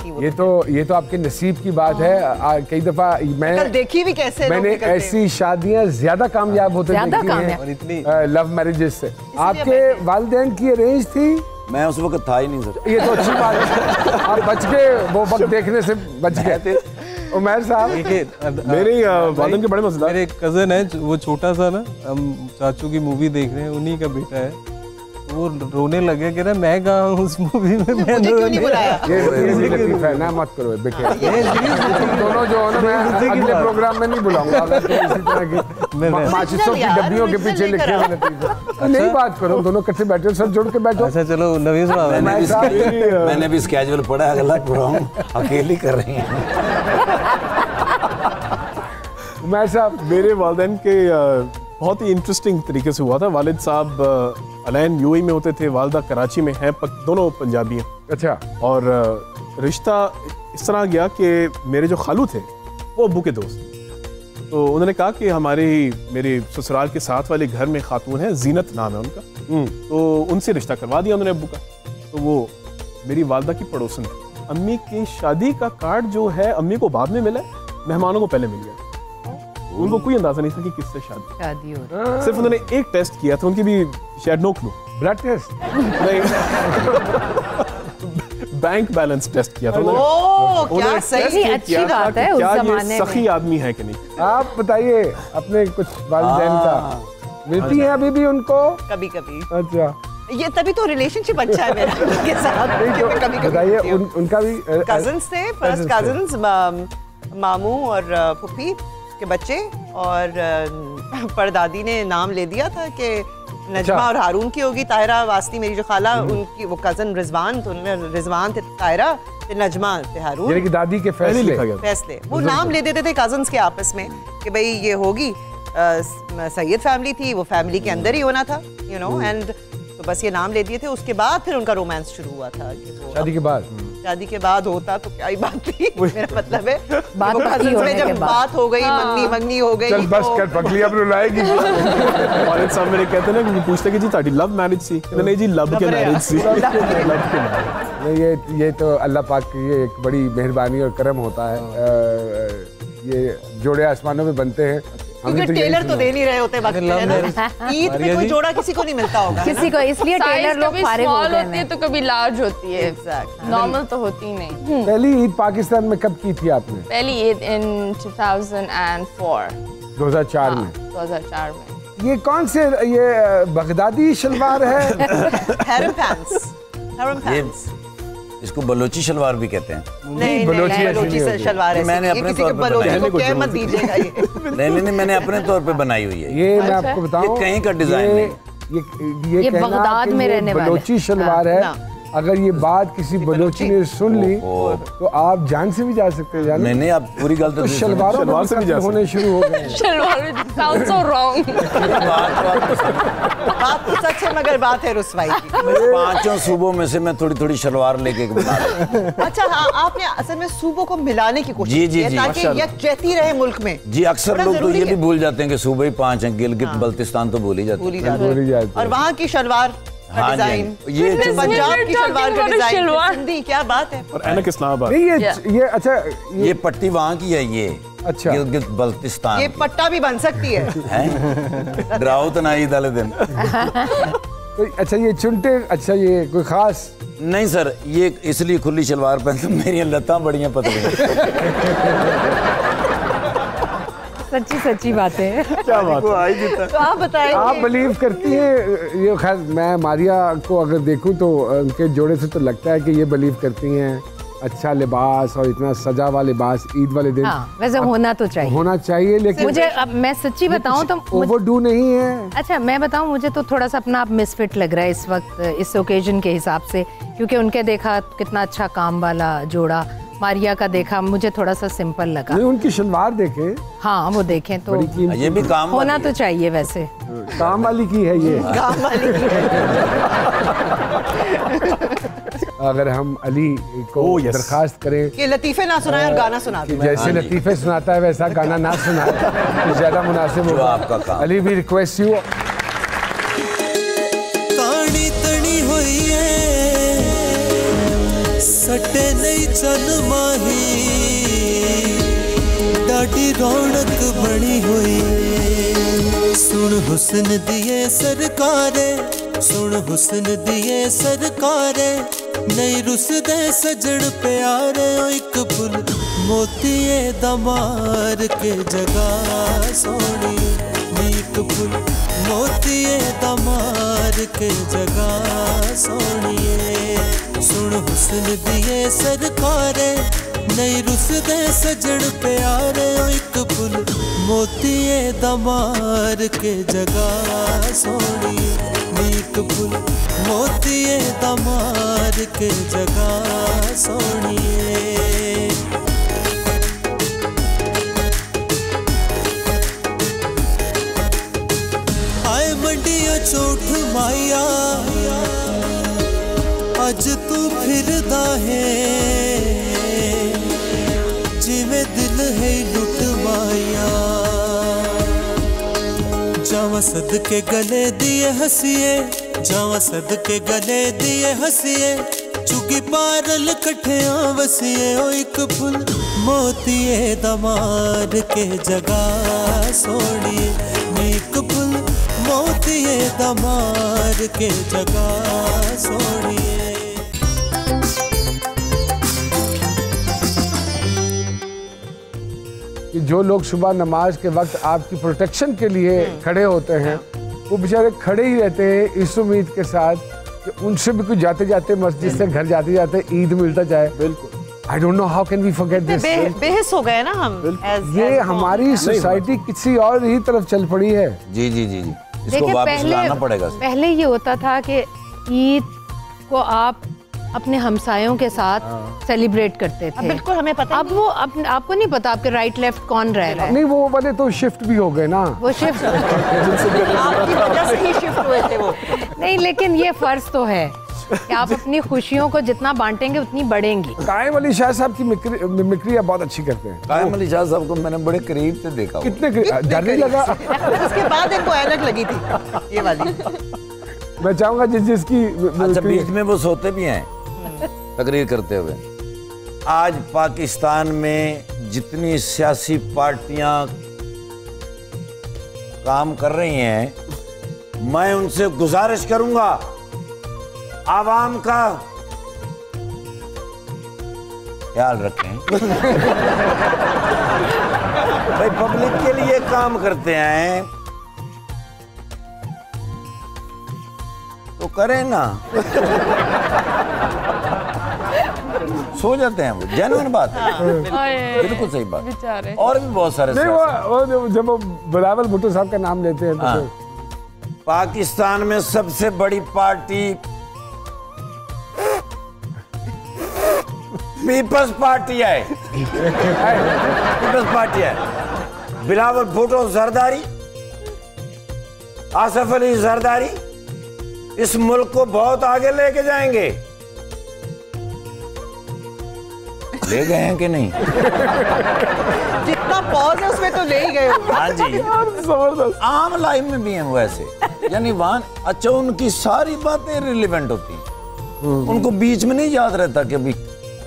ये तो आपके नसीब की बात है। कई दफा मैं देखी भी कैसे मैंने ऐसी शादियां ज्यादा कामयाब होते देखी हैं लव मैरिजेस से। आपके वालिदैन की अरेंज थी? मैं उस वक्त था ही नहीं सर। ये तो अच्छी बात है, आप बच गए, वो वक्त देखने से बच गए। उमर साहब मेरे वालिद के बड़े मजेदार। मेरे कजन है वो छोटा सा ना, हम चाचू की मूवी देख रहे हैं, उन्हीं का बेटा है। वो रोने लगे कह रहा मैं कहाँ हूँ उस मूवी में, मैं नहीं बुलाया। ये लतीफ़ा है ना, मत करो बेटे। दोनों जो है ना, मैं अगले प्रोग्राम में नहीं बुलाऊंगा अगर तुम इसी तरह की माचिसों की डब्बियों के पीछे लिखे हुए लतीफ़ा। नहीं बात करो, दोनों इकट्ठे बैठो, सब जुड़ के बैठो। अच्छा चलो नवीन साहब, मैंने भी स्केड्यूल पढ़ा, अगला प्रोग्राम अकेली कर रही हैं। मैं साहब मेरे वालिदैन के बहुत ही इंटरेस्टिंग तरीके से हुआ था। वालिद साहब अलैन यूएई में होते थे, वालदा कराची में हैं, दोनों पंजाबी हैं। अच्छा। और रिश्ता इस तरह गया कि मेरे जो खालू थे वो अब्बू के दोस्त, तो उन्होंने कहा कि मेरे ससुराल के साथ वाले घर में खातून है, जीनत नाम है उनका, तो उनसे रिश्ता करवा दिया उन्होंने अब्बू का। तो वो मेरी वालदा की पड़ोसन थी। अम्मी की शादी का कार्ड जो है अम्मी को बाद में मिला, मेहमानों को पहले मिल गया। उनको कोई अंदाजा नहीं था कि किससे शादी हो रही है। सिर्फ उन्होंने एक टेस्ट किया था, उनकी भी शायद नो क्लू, ब्लड टेस्ट नहीं बैंक बैलेंस टेस्ट किया था क्या सही, अच्छी बात है उस जमाने में। सखी आदमी है कि नहीं। आप बताइए अपने कुछ वालिदैन का, मिलती हैं अभी भी उनको? कभी कभी। अच्छा, ये तभी तो रिलेशनशिप अच्छा है मेरा उनके साथ। कभी बताइए उनका भी कजन्स थे, फर्स्ट कजन्स मामू और फुफी के बच्चे, और परदादी ने नाम ले दिया था कि नजमा और हारून की होगी। ताहिरा वास्ती मेरी जो खाला, उनकी वो कजन रिजवान, तो रिजवान थे ताहिरा, नजमा थे हारून। यानी कि दादी के फैसले वो नाम ले देते थे कजन्स के आपस में कि भाई ये होगी। सैयद फैमिली थी, वो फैमिली के अंदर ही होना था, यू नो, एंड तो बस ये नाम ले दिए थे। उसके बाद फिर उनका रोमांस शुरू हुआ था कि वो शादी के बाद होता तो क्या ही बात थी। मेरा मतलब है में जब बात हो गई, मंगनी हो गई, चल बस कर पगली अब रुलाएगी। वालिद साहब मेरे कहते ना कि पूछते कि जी ताड़ी लव मैरिज सी, नहीं जी लब के मैरिज सी। ये तो अल्लाह पाक की ये एक बड़ी मेहरबानी और करम होता है। ये जोड़े आसमानों में बनते हैं। क्योंकि टेलर तो दे नहीं रहे होते वक्त पे। ईद में कोई जोड़ा किसी को नहीं मिलता होगा, किसी को, इसलिए टेलर लोग फारिग हो गए हैं। तो कभी लार्ज होती है, नॉर्मल तो होती नहीं। पहली ईद पाकिस्तान में कब की थी आपने? पहली ईद इन 2004 में। 2004 में। ये कौन से, ये बगदादी शलवार है? Harem pants. इसको बलोची शलवार भी कहते हैं। नहीं, बलोची शलवार है। मैंने अपने तौर पे बनाई, मत दीजिएगा ये। नहीं, मैंने अपने तौर पे बनाई हुई है। ये मैं आपको बताऊं, कहीं का डिजाइन नहीं, ये बगदाद में रहने वाले बलोची शलवार है। अगर ये बात किसी बलोची ने सुन ली तो आप जान से भी जा सकते हैं। नहीं, आप पूरी गलत तो शलवारों से भी होने शुरू हो गए। Sounds so wrong। बात तो सच है, मगर बात है रुसवाई की। 5 सूबों में से मैं थोड़ी शलवार लेके बना रहा। अच्छा, हाँ, आपने असल में सूबों को मिलाने की कोशिश की है ताकि यकजहती रहे मुल्क में। जी, अक्सर लोग तो ये भी भूल जाते हैं कि सूबे 5 हैं, गिलगित बल्तिस्तान तो भूल ही जाते हैं। और वहाँ की शलवार का डिजाइन, ये पंजाब की शलवार का डिजाइन, हिंदी, क्या बात है। और ऐनक इस्लामाबाद। नहीं, ये अच्छा, ये पट्टी वहाँ की है। ये अच्छा, गिलगित बल्तिस्तान। ये पट्टा भी बन सकती है। डराओ तो ना ईद वाले दिन। अच्छा, ये चुनटे, अच्छा ये कोई खास नहीं सर, ये इसलिए खुली शलवार पहनते, मेरी लत्तां बढ़िया पतली। सच्ची बातें। क्या बात है? तो आप बताएं, आप बिलीव करती हैं ये? खैर मैं मारिया को अगर देखूं तो उनके जोड़े से तो लगता है कि ये बिलीव करती हैं अच्छा लिबास और इतना सजा हुआ लिबास ईद वाले दिन। हाँ, वैसे होना चाहिए, लेकिन मुझे, अब मैं सच्ची बताऊं तो ओवरडू नहीं है। अच्छा, मैं बताऊं, मुझे तो थोड़ा सा अपना आप मिसफिट लग रहा है इस वक्त, इस ओकेजन के हिसाब से, क्योंकि उनके देखा कितना अच्छा काम वाला जोड़ा, मारिया का देखा मुझे थोड़ा सा सिंपल लगा। नहीं, उनकी शलवार देखें। हाँ, वो देखें तो ये भी काम होना तो चाहिए। वैसे काम वाली की है ये, काम वाली की अगर हम अली को दरखास्त करें कि लतीफे ना सुनाए और गाना सुना दे, जैसे लतीफे सुनाता है वैसा गाना ना सुनाए तो ज्यादा मुनासिब होगा आपका काम। अली भी रिक्वेस्ट यू। तानी तनी हुई है सटे नहीं चन माही, डाडी रौनक बनी हुई, सुन हुस्न दिए सरकारे, सुन हुस्न दिए सरकारे, नहीं रुसदे सजन प्यारे, ओ एक फुल मोतीए दमार के जगह सोनिए, एक फुल मोतीए दमार के जगह सोनिए। सुन हुस्न दिए सरकारे, नहीं रुसदे सजन प्यारे, ओ एक फुल मोतीए दमार के जगह सोनिए, एक फुल मोतीए दमार के जगह सोनिए। आए मंडिया चोट माया, अज तू फिरदा है, जिमें दिल है लुट माया। जावा सदके गले दिए हंसिए, जावा सदके गले दिए हंसिए, चुगी पारल कठिया वसिए, ओ एक फुल मोतीए दमार के जगह सोनिए, एक फुल मोतीए दमार के जगह सोनिए। कि जो लोग सुबह नमाज के वक्त आपकी प्रोटेक्शन के लिए खड़े होते हैं, वो बेचारे खड़े ही रहते हैं इस उम्मीद के साथ कि उनसे भी कुछ जाते जाते मस्जिद से घर जाते जाते ईद मिलता जाए। बिल्कुल। I don't know how can we forget this. बेहिस हो गए ना हम। ये हमारी सोसाइटी किसी और ही तरफ चल पड़ी है। जी जी जी जी, इसको वापस लाना पड़ेगा। पहले ये होता था कि ईद को आप अपने हमसायों के साथ सेलिब्रेट करते थे। बिल्कुल, हमें पता अब वो आपको नहीं पता आपके राइट लेफ्ट कौन रह रहा है। नहीं, वो वाले तो शिफ्ट भी हो गए ना, वो शिफ्ट आपकी वजह से ही शिफ्ट हुए थे वो। नहीं, लेकिन ये फर्ज तो है कि आप अपनी खुशियों को जितना बांटेंगे उतनी बढ़ेंगी। कायम अली शाह साहब की मिमिक्री बहुत अच्छी करते हैं। कायम अली शाह साहब को मैंने बड़े करीब से देखा। कितने डर नहीं लगा? उसके बाद इनको ऐनक लगी थी ये वाली। मैं चाहूंगा जिसकी अच्छा, बीच में वो सोते भी हैं तकरीर करते हुए। आज पाकिस्तान में जितनी सियासी पार्टियां काम कर रही हैं, मैं उनसे गुजारिश करूंगा आवाम का ख्याल रखें। भाई पब्लिक के लिए काम करते हैं तो करें ना। सो जाते हैं वो, जेन्युइन बात है, बिल्कुल सही बात। बेचारे। और भी बहुत सारे नहीं, वो जब वो बिलावल भुट्टो साहब का नाम लेते हैं तो पाकिस्तान में सबसे बड़ी पार्टी पीपल्स पार्टी है। पीपल्स पार्टी है। बिलावल भुट्टो जरदारी, आसिफ अली जरदारी इस मुल्क को बहुत आगे लेके जाएंगे। ले गए हैं कि नहीं? जितना पॉज है उसमें तो ले ही गए। हाँ जी, जबरदस्त। आम लाइफ में भी हैं वो ऐसे, यानी वहां अच्छा उनकी सारी बातें रिलेवेंट होती हैं। उनको बीच में नहीं याद रहता कि अभी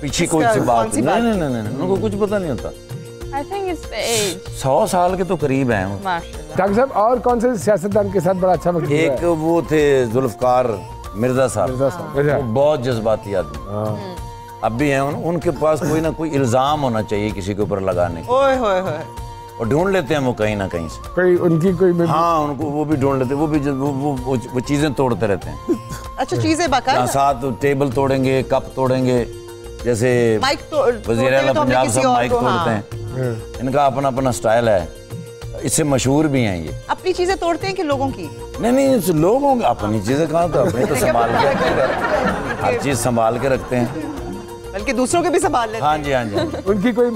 पीछे कोई सी बात। नहीं, उनको कुछ पता नहीं होता। I think it's the age. 100 साल के तो करीब हैं। डॉक्टर साहब, और कौन से सियासतदान के साथ बड़ा अच्छा वक्त? एक वो थे जुल्फकार मिर्जा साहब, वो बहुत जज्बाती आदमी, अब भी हैं। उनके पास कोई ना कोई इल्जाम होना चाहिए किसी के ऊपर लगाने का, और ढूंढ लेते हैं वो कहीं ना कहीं से। कोई उनकी कोई हाँ, उनको वो भी ढूंढ लेते हैं। वो भी वो चीजें तोड़ते रहते हैं। अच्छा, चीजें बाकायदा साथ टेबल तोड़ेंगे, कप तोड़ेंगे, जैसे वज़ीर आला पंजाब साहब माइक तोड़ते हैं। इनका अपना अपना स्टाइल है, इससे मशहूर भी हैं ये। अपनी चीजें तोड़ते हैं कि लोगों की? नहीं, लोगों की अपनी चीजें कहाँ, तो अपनी तो संभाल के हर चीज संभाल के रखते हैं, बल्कि दूसरों के भी संभाल लेते हैं। हाँ जी। उनकी कोई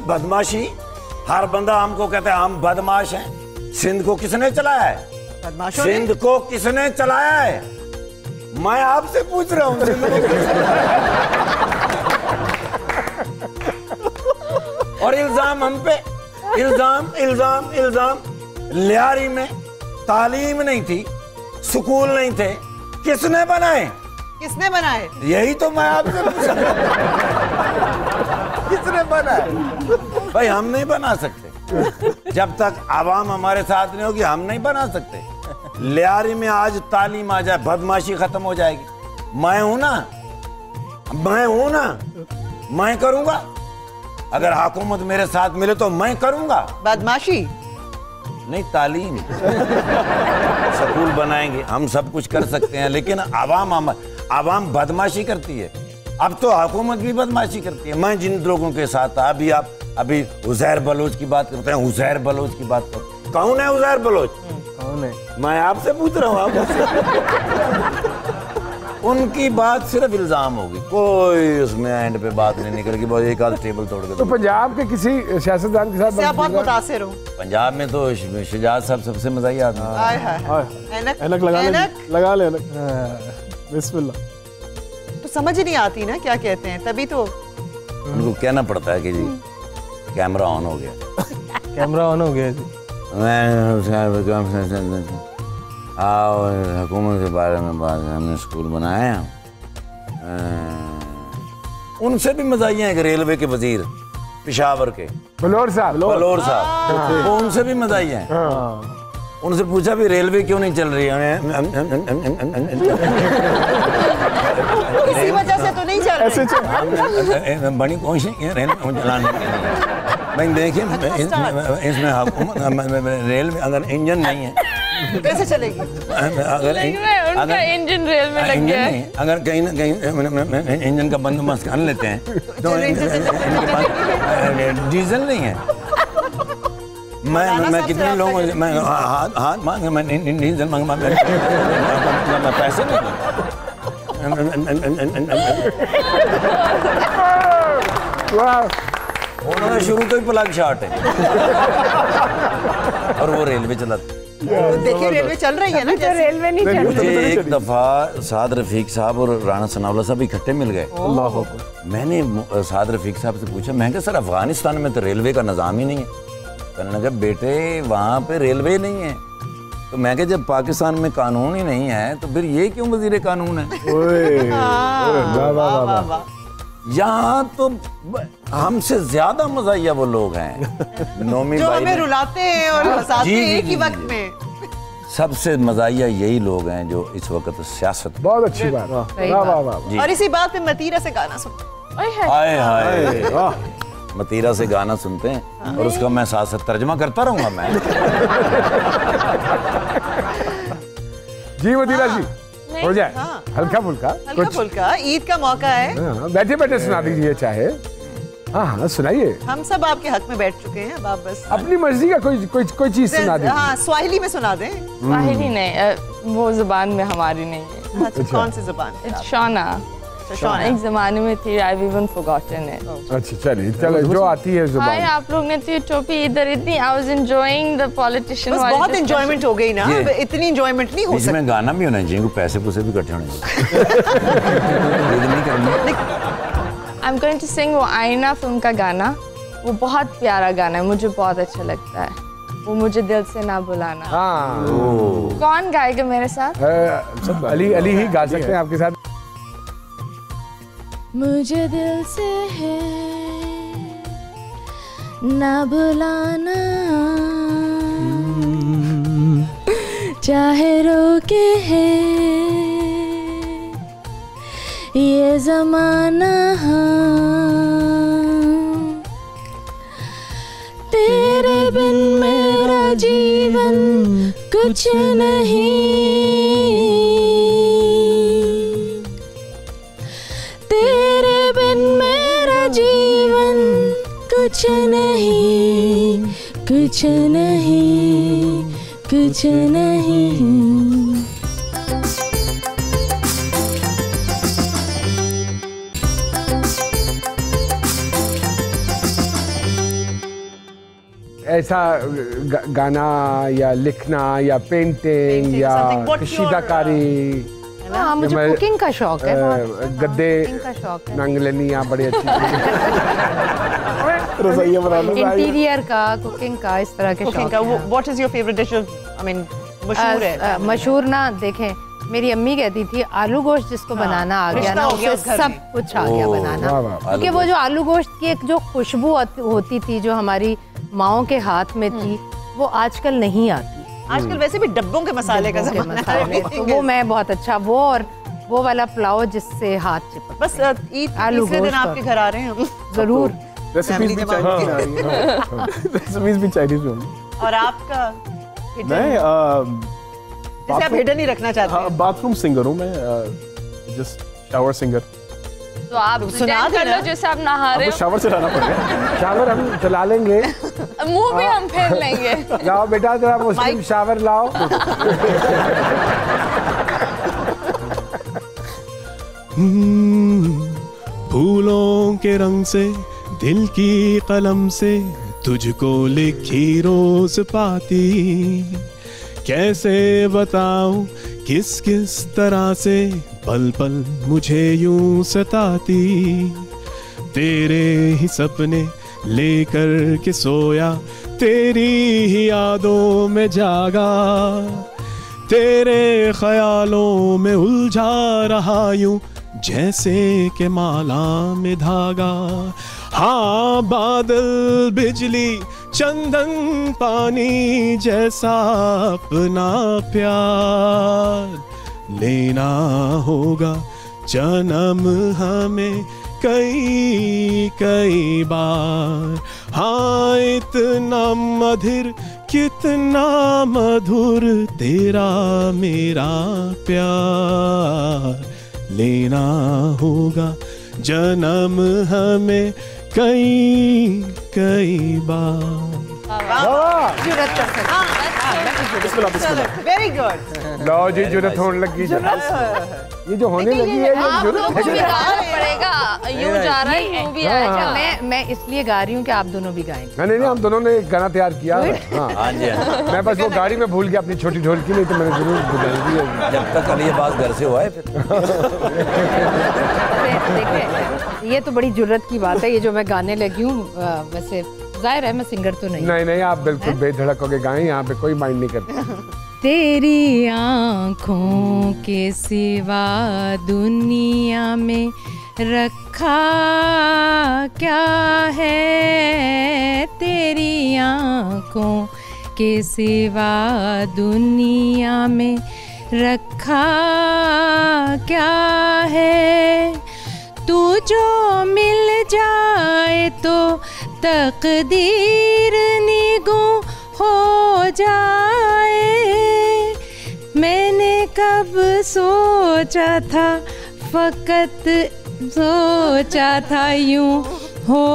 बदमाशी हर बंदा हमको कहता है हम बदमाश हैं। सिंध को किसने चलाया है? सिंध को किसने चलाया है? मैं आपसे पूछ रहा हूँ। और इल्जाम हम पे, इल्जाम। लियारी में तालीम नहीं थी, स्कूल नहीं थे, किसने बनाए? यही तो मैं आपसे पूछ रहा हूं। किसने बनाए? भाई हम नहीं बना सकते। जब तक आवाम हमारे साथ नहीं होगी हम नहीं बना सकते। लियारी में आज तालीम आ जाए, बदमाशी खत्म हो जाएगी। मैं हूं ना, मैं करूंगा। अगर हुकूमत मेरे साथ मिले तो मैं करूंगा। बदमाशी नहीं, तालीम। स्कूल बनाएंगे, हम सब कुछ कर सकते हैं, लेकिन आवाम बदमाशी करती है। अब तो हुकूमत भी बदमाशी करती है। मैं जिन लोगों के साथ था, अभी उज़ैर बलोच की बात करते हैं, उज़ैर बलोच की बात करते हैं। कौन है उज़ैर बलोच? कौन है? मैं आपसे पूछ रहा हूँ, आप उनकी बात सिर्फ इल्जाम होगी, कोई उसमें एंड पे बात नहीं निकलेगी। बहुत एक आध टेबल तोड़ के। तो पंजाब के किसी सियासतदान के साथ आप बहुत मुतासिर हो। पंजाब में तो शुजात साहब सबसे मज़ाही आदमी। ऐनक लगा ले बिस्मिल्लाह। तो समझ ही नहीं आती ना क्या कहते हैं, तभी तो उनको कहना पड़ता है कि जी कैमरा ऑन हो गया। कैमरा ऑन हो गया जी। आओ हुकूमत के बारे में बात, हमने स्कूल बनाया। उनसे भी मज़ाहिया है कि रेलवे के वजीर पेशावर के बलोर साहब वो उनसे भी मज़ाहिया है। उनसे पूछा भी रेलवे क्यों नहीं चल रही है? इसी वजह से तो नहीं चल रही। बड़ी कोशिश की रेलवे चलाने के लिए। भाई देखिए, इसमें रेल में अगर इंजन नहीं है कैसे चलेगी? अगर इंजन रेल में लग गया है। अगर कहीं ना कहीं इंजन का बंदोबस्त कर लेते हैं तो इनके पास डीजल नहीं है। मैं कितने लोगों से मैं हाथ मांगे, मैं डीजल मांगा, मैं पैसे नहीं दूँ। उन्होंने शुरू तो ही प्लग शॉट है और वो रेलवे चलाते। देखिए रेलवे चल रही है ना, जैसे रेलवे नहीं चल रही। मुझे एक दफा साद रफीक साहब और राणा सनाउल्लाह साहब इकट्ठे मिल गए। मैंने साद रफीक साहब से पूछा, मैं क्या सर अफगानिस्तान में तो रेलवे का निज़ाम ही नहीं है। कहने लगा बेटे वहाँ पे रेलवे नहीं है। तो मैं क्या जब पाकिस्तान में कानून ही नहीं है तो फिर ये क्यों वजीर कानून है? यहाँ तो हमसे ज्यादा मज़ाहिया वो लोग हैं नोमी जो भाई हमें रुलाते हैं और हंसाते जी, हैं जी, एक ही जी, वक्त जी। में। सबसे मज़ाहिया यही लोग हैं जो इस वक्त सियासत। बहुत अच्छी बात। जी। और इसी बात पे मतीरा से गाना सुनते हैं। हाय हाय मतीरा से गाना सुनते हैं और उसका मैं साथ साथ तर्जमा करता रहूंगा मैं। जी मतीरा जी हो जाए हाँ। हल्का फुल्का हल्का फुल्का ईद का मौका है। बैठे बैठे सुना दीजिए चाहे। हाँ हाँ सुनाइए। हम सब आपके हक में बैठ चुके हैं, अब आप बस अपनी मर्जी का कोई चीज सुना दीजिए। हाँ स्वाहिली में सुना दें। स्वाहिली नहीं, वो जुबान में हमारी नहीं है। अच्छा कौन सी जुबान? शोना। एक जमाने में थी, I've even forgotten it. अच्छा चलिए चलो जो आती है जुबान। हाय आप लोग ने तो ये टोपी इधर इतनी I was enjoying the politician बस वाली बहुत discussion. एंजॉयमेंट हो गई ना, अब इतनी एंजॉयमेंट नहीं हो सकती। इसमें गाना भी होना चाहिए, पैसे पुसे भी इकट्ठे होने चाहिए। I'm going to sing वो आईना फिल्म का गाना। वो बहुत प्यारा गाना है, मुझे बहुत अच्छा लगता है। वो मुझे दिल से ना बुलाना। हाँ कौन गाएगा मेरे साथ? अली ही गा सकते हैं आपके साथ। मुझे दिल से है ना बुलाना, चाहे रोके है ये जमाना। तेरे बिन मेरा जीवन कुछ नहीं, तेरे बिन मेरा जीवन कुछ नहीं, कुछ नहीं, कुछ नहीं। ऐसा गाना या लिखना या पेंटिंग या something. What's कशीदाकारी। हाँ मुझे मैं, कुकिंग का शौक है। गद्दे कुकिंग का शौक है। नंगलनियाँ बड़ी अच्छी रसोइया बनाना इंटीरियर का, कुकिंग का, इस तरह के शौक हैं। What is your favourite dish? I mean मशहूर है। मशहूर ना देखें, मेरी अम्मी कहती थी आलू गोश्त जिसको बनाना आ गया ना उसे सब कुछ आ गया बनाना। क्योंकि वो जो आलू गोश्त की एक जो खुशबू होती थी, जो हमारी माओं के हाथ में थी वो आजकल नहीं आती। आजकल वैसे भी डब्बों के मसाले का ज़माना है, तो वो मैं बहुत अच्छा, वो और वो वाला पुलाव जिससे हाथ चिपक। बस ईद तीसरे दिन आपके घर आ रहे हैं हम जरूर। रेसिपीज भी चाइनीज में। और आपका मैं जैसे आप हिडन ही रखना चाहते हैं। बाथरूम सिंगर हूँ मैं, जस्ट शावर सिंगर। तो आप सुना कर लो जैसे आप नहा रहे हो। शावर चलाना पड़ेगा। शावर हम चला लेंगे, मुंह भी हम फेर लेंगे। लाओ बेटा जरा मुस्लिम शावर लाओ। फूलों के रंग से दिल की कलम से तुझको लिखी रोज पाती, कैसे बताऊं किस किस तरह से पल पल मुझे यूं सताती। तेरे ही सपने लेकर के सोया, तेरी ही यादों में जागा, तेरे ख्यालों में उलझा रहा यूं जैसे के माला में धागा। हाँ बादल बिजली चंदन पानी जैसा अपना प्यार लेना होगा जन्म हमें कई कई बार। हाँ इतना मधुर कितना मधुर तेरा मेरा प्यार लेना होगा जन्म हमें कई कई बार। Very good. लो जी जुरत होने लगी, ये जो होने लगी है ये जुरत है। पड़ेगा यूं जा रहा है यूं भी आएगा। मैं इसलिए गा रही हूँ कि आप दोनों भी गाएंगे। नहीं हम दोनों ने एक गाना तैयार किया है। हाँ जी मैं बस वो गाड़ी में भूल गया अपनी छोटी ढोलकी, नहीं तो मैंने जरूर बुलाई दी। जब तक कल ये बात घर से हुआ है फिर। देखिए ये तो बड़ी जुर्रत की बात है, ये जो मैं गाने लगी हूँ। वैसे जाहिर है मैं सिंगर तो नहीं। आप बिल्कुल बेधड़क होके गाएं, यहाँ पे कोई माइंड नहीं करता। तेरी आँखों के सिवा दुनिया में रखा क्या है, तेरी आँखों के सिवा दुनिया में रखा क्या है। तू जो मिल जाए तो तकदीर निगो हो जाए। मैंने कब सोचा था, फकत सोचा था यूं हो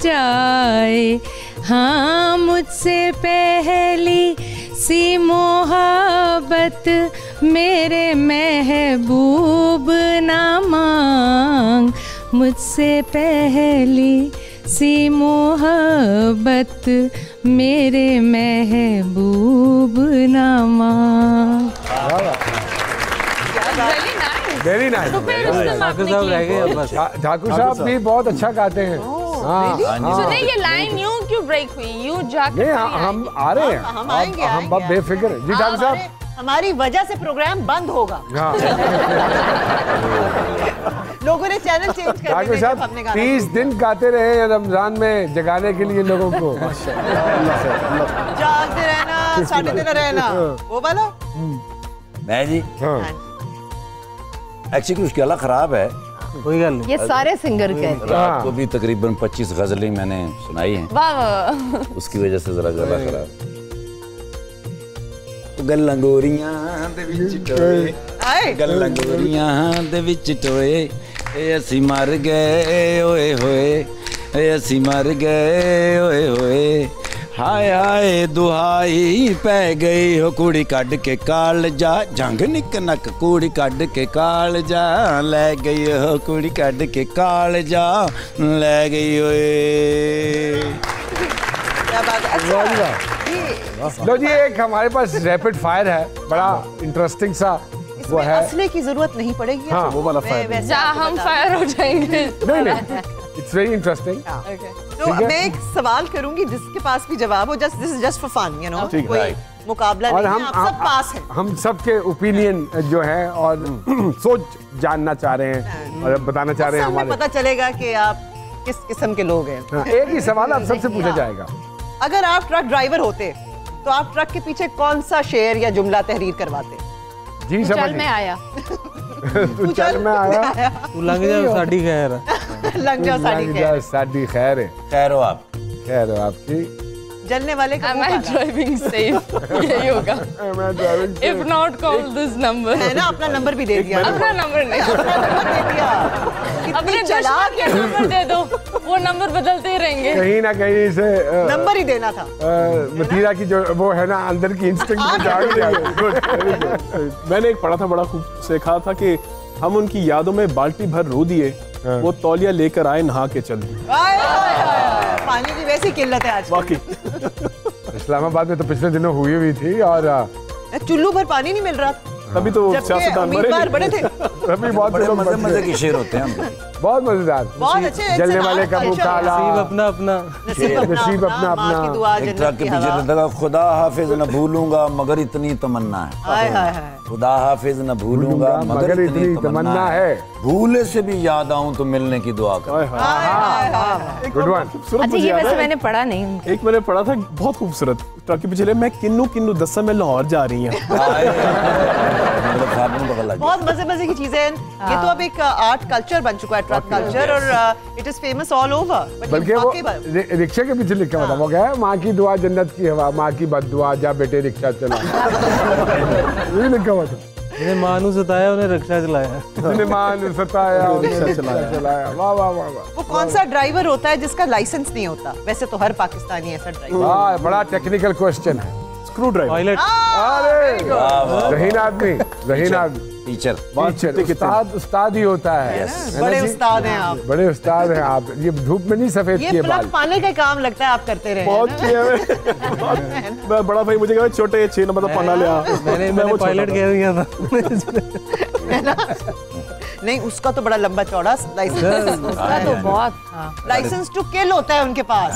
जाए। हाँ मुझसे पहली सी मोहब्बत मेरे महबूब ना मांग, मुझसे पहली सी मोहब्बत मेरे महबूब ना मांग। Very nice. ठाकुर साहब रह गए बस। ठाकुर साहब भी बहुत अच्छा गाते हैं। सुने ये लाइन यूं क्यों ब्रेक हुई, यूं जाके हम आ रहे हैं, हम आएंगे, हम बहुत बेफिक्र जी। ठाकुर साहब हमारी वजह से प्रोग्राम बंद होगा। लोगों ने चैनल चेंज कर ठाकुर साहब 30 दिन गाते रहे रमजान में जगाने के लिए लोगों को। जागते रहना, साढ़े दिन रहना, वो वाला। मैं जी एक्चुअली उसकी हालत खराब है। कोई गल नहीं, ये सारे सिंगर कहते हैं। रात को भी तकरीबन 25 गजलें मैंने सुनाई हैं। वाह वाह। उसकी वजह से जरा गला खराब। गल्लां गोरियां दे विच टोए, गल्लां गोरियां दे विच टोए, ए असी मर गए ओए होए, ए असी मर गए ओए होए। हाय हाय दुहाई पै गई हो कुड़ी कढ़ के काल जा, जंग निक नक कुड़ी कढ़ के काल जा, ले गई हो कुड़ी कढ़ के काल जा, ले गई ओए। क्या बात है। अच्छा, लो जी एक हमारे पास रैपिड फायर है, बड़ा इंटरेस्टिंग सा वो है। असले की जरूरत नहीं पड़ेगी। हाँ, वो वाला फायर। जहाँ हम फायर हो जाएंगे। नहीं इट्स वेरी इंटरेस्टिंग। तो मैं एक सवाल करूंगी जिसके पास भी जवाब हो। Just this is just for fun, you know, कोई मुकाबला और नहीं है, आप सब पास हैं। हम सबके ओपिनियन जो है और सोच जानना चाह रहे हैं और बताना चाह रहे हैं असल में हमारे। पता चलेगा कि आप किस किस्म के लोग हैं। हाँ, एक ही सवाल आप सबसे पूछा जाएगा। अगर आप ट्रक ड्राइवर होते तो आप ट्रक के पीछे कौन सा शेर या जुमला तहरीर करवाते? जी चल समझ में आया। तू चल में आया, तू लंघ जा साड़ी खैर लग जाओ साड़ी लग के जा साड़ी खैर है, खैर हो आप। खैर हो आपकी। जलने वाले का Am मुंह I काला। driving safe? यही होगा। मैं driving If not, call this number. है ना, अपना नंबर भी दे दिया। अपना नंबर नहीं, अपना नंबर दे दिया। अपने कितनी चालाक दुश्मन के नंबर दे दो, वो नंबर बदलते ही रहेंगे। कहीं ना कहीं से नंबर ही देना था। मतीरा की जो वो है ना अंदर की इंस्टिंक्ट में जाग गया। मैंने एक पढ़ा था, बड़ा खूब सीखा था कि हम उनकी यादों में बाल्टी भर रो दिए, वो तौलिया लेकर आए नहा के चल दिए। आय, आय, आय, पानी की वैसी किल्लत है आज। वाकई इस्लामाबाद में तो पिछले दिनों हुई हुई थी और चुल्लू भर पानी नहीं मिल रहा था, तभी तो जबकि सियासतदान उम्मीदवार बड़े थे। अभी बहुत बड़े से लोग मजे बच मजे गए। के शेर होते हैं हम। बहुत मजेदार, बहुत अच्छे जलने वाले का मुंह काला, नसीब अपना अपना। नसीब अपना माँ की अपना। दुआ, एक जन्नत ट्रक के की पीछे हवा। रहता था, खुदा हाफिज न भूलूंगा मगर इतनी तमन्ना है। हाय हाय हाय। खुदा हाफिज न भूलूंगा मगर इतनी तमन्ना है, भूले से भी याद आऊं तो मिलने की दुआ कर। हाय हाय। हाय हाय हाय। Good one. खूबसूरत अच्छा मुझे ये याद वैसे है। मैंने पढ़ा नहीं। एक मैंने पढ़ा था बहुत खूबसूरत, ट्रक के पीछे मैं किन्नू किन्नू दस्सा में लाहौर जा रही हैं। मतलब ख्वाब में पकड़ लग गया। बहुत मजे मजे की चीजें हैं। ये तो अब एक आर्ट कल्चर बन चुका है, ट्रक कल्चर, और it is famous all over. बल्कि वो रिक्शे के पीछे लिखा हुआ था, वो क्या है, माँ की दुआ जन्नत की हवा, माँ की बददुआ जा बेटे रिक्शा चला। ये लिखा हुआ था। जिन्हें मानू सताया उन्हें रिक्शा चलाया। जिन्हें माँ ने सताया उन्हें रिक्शा रिक्शा चलाया। वाह वाह वाह वाह। वो कौन सा ड्राइवर होता है जिसका लाइसेंस नहीं होता? वैसे तो हर पाकिस्तानी ऐसा ड्राइवर। वाह, बड़ा टेक्निकल क्वेश्चन है। Screw driver. पायलट। अरे वाह, वाह। जहीन आदमी, जहीन आदमी। टीचर। टीचर उस्ताद ही होता है। है ना बड़े जी? उस्ताद हैं आप। बड़े उस्ताद हैं आप। ये धूप में नहीं सफेद ये किए प्लग बाल। पाने का काम लगता है आप करते रहे। बहुत किया है। मैं बड़ा भाई मुझे कहा छोटे 6 नंबर का पन्ना ले आ। मैंने मैं वो पायलट छोटा कह दिया था। है ना? नहीं, उसका तो बड़ा लंबा चौड़ा लाइसेंस। उसका तो बहुत। हाँ। लाइसेंस टू किल होता है उनके पास।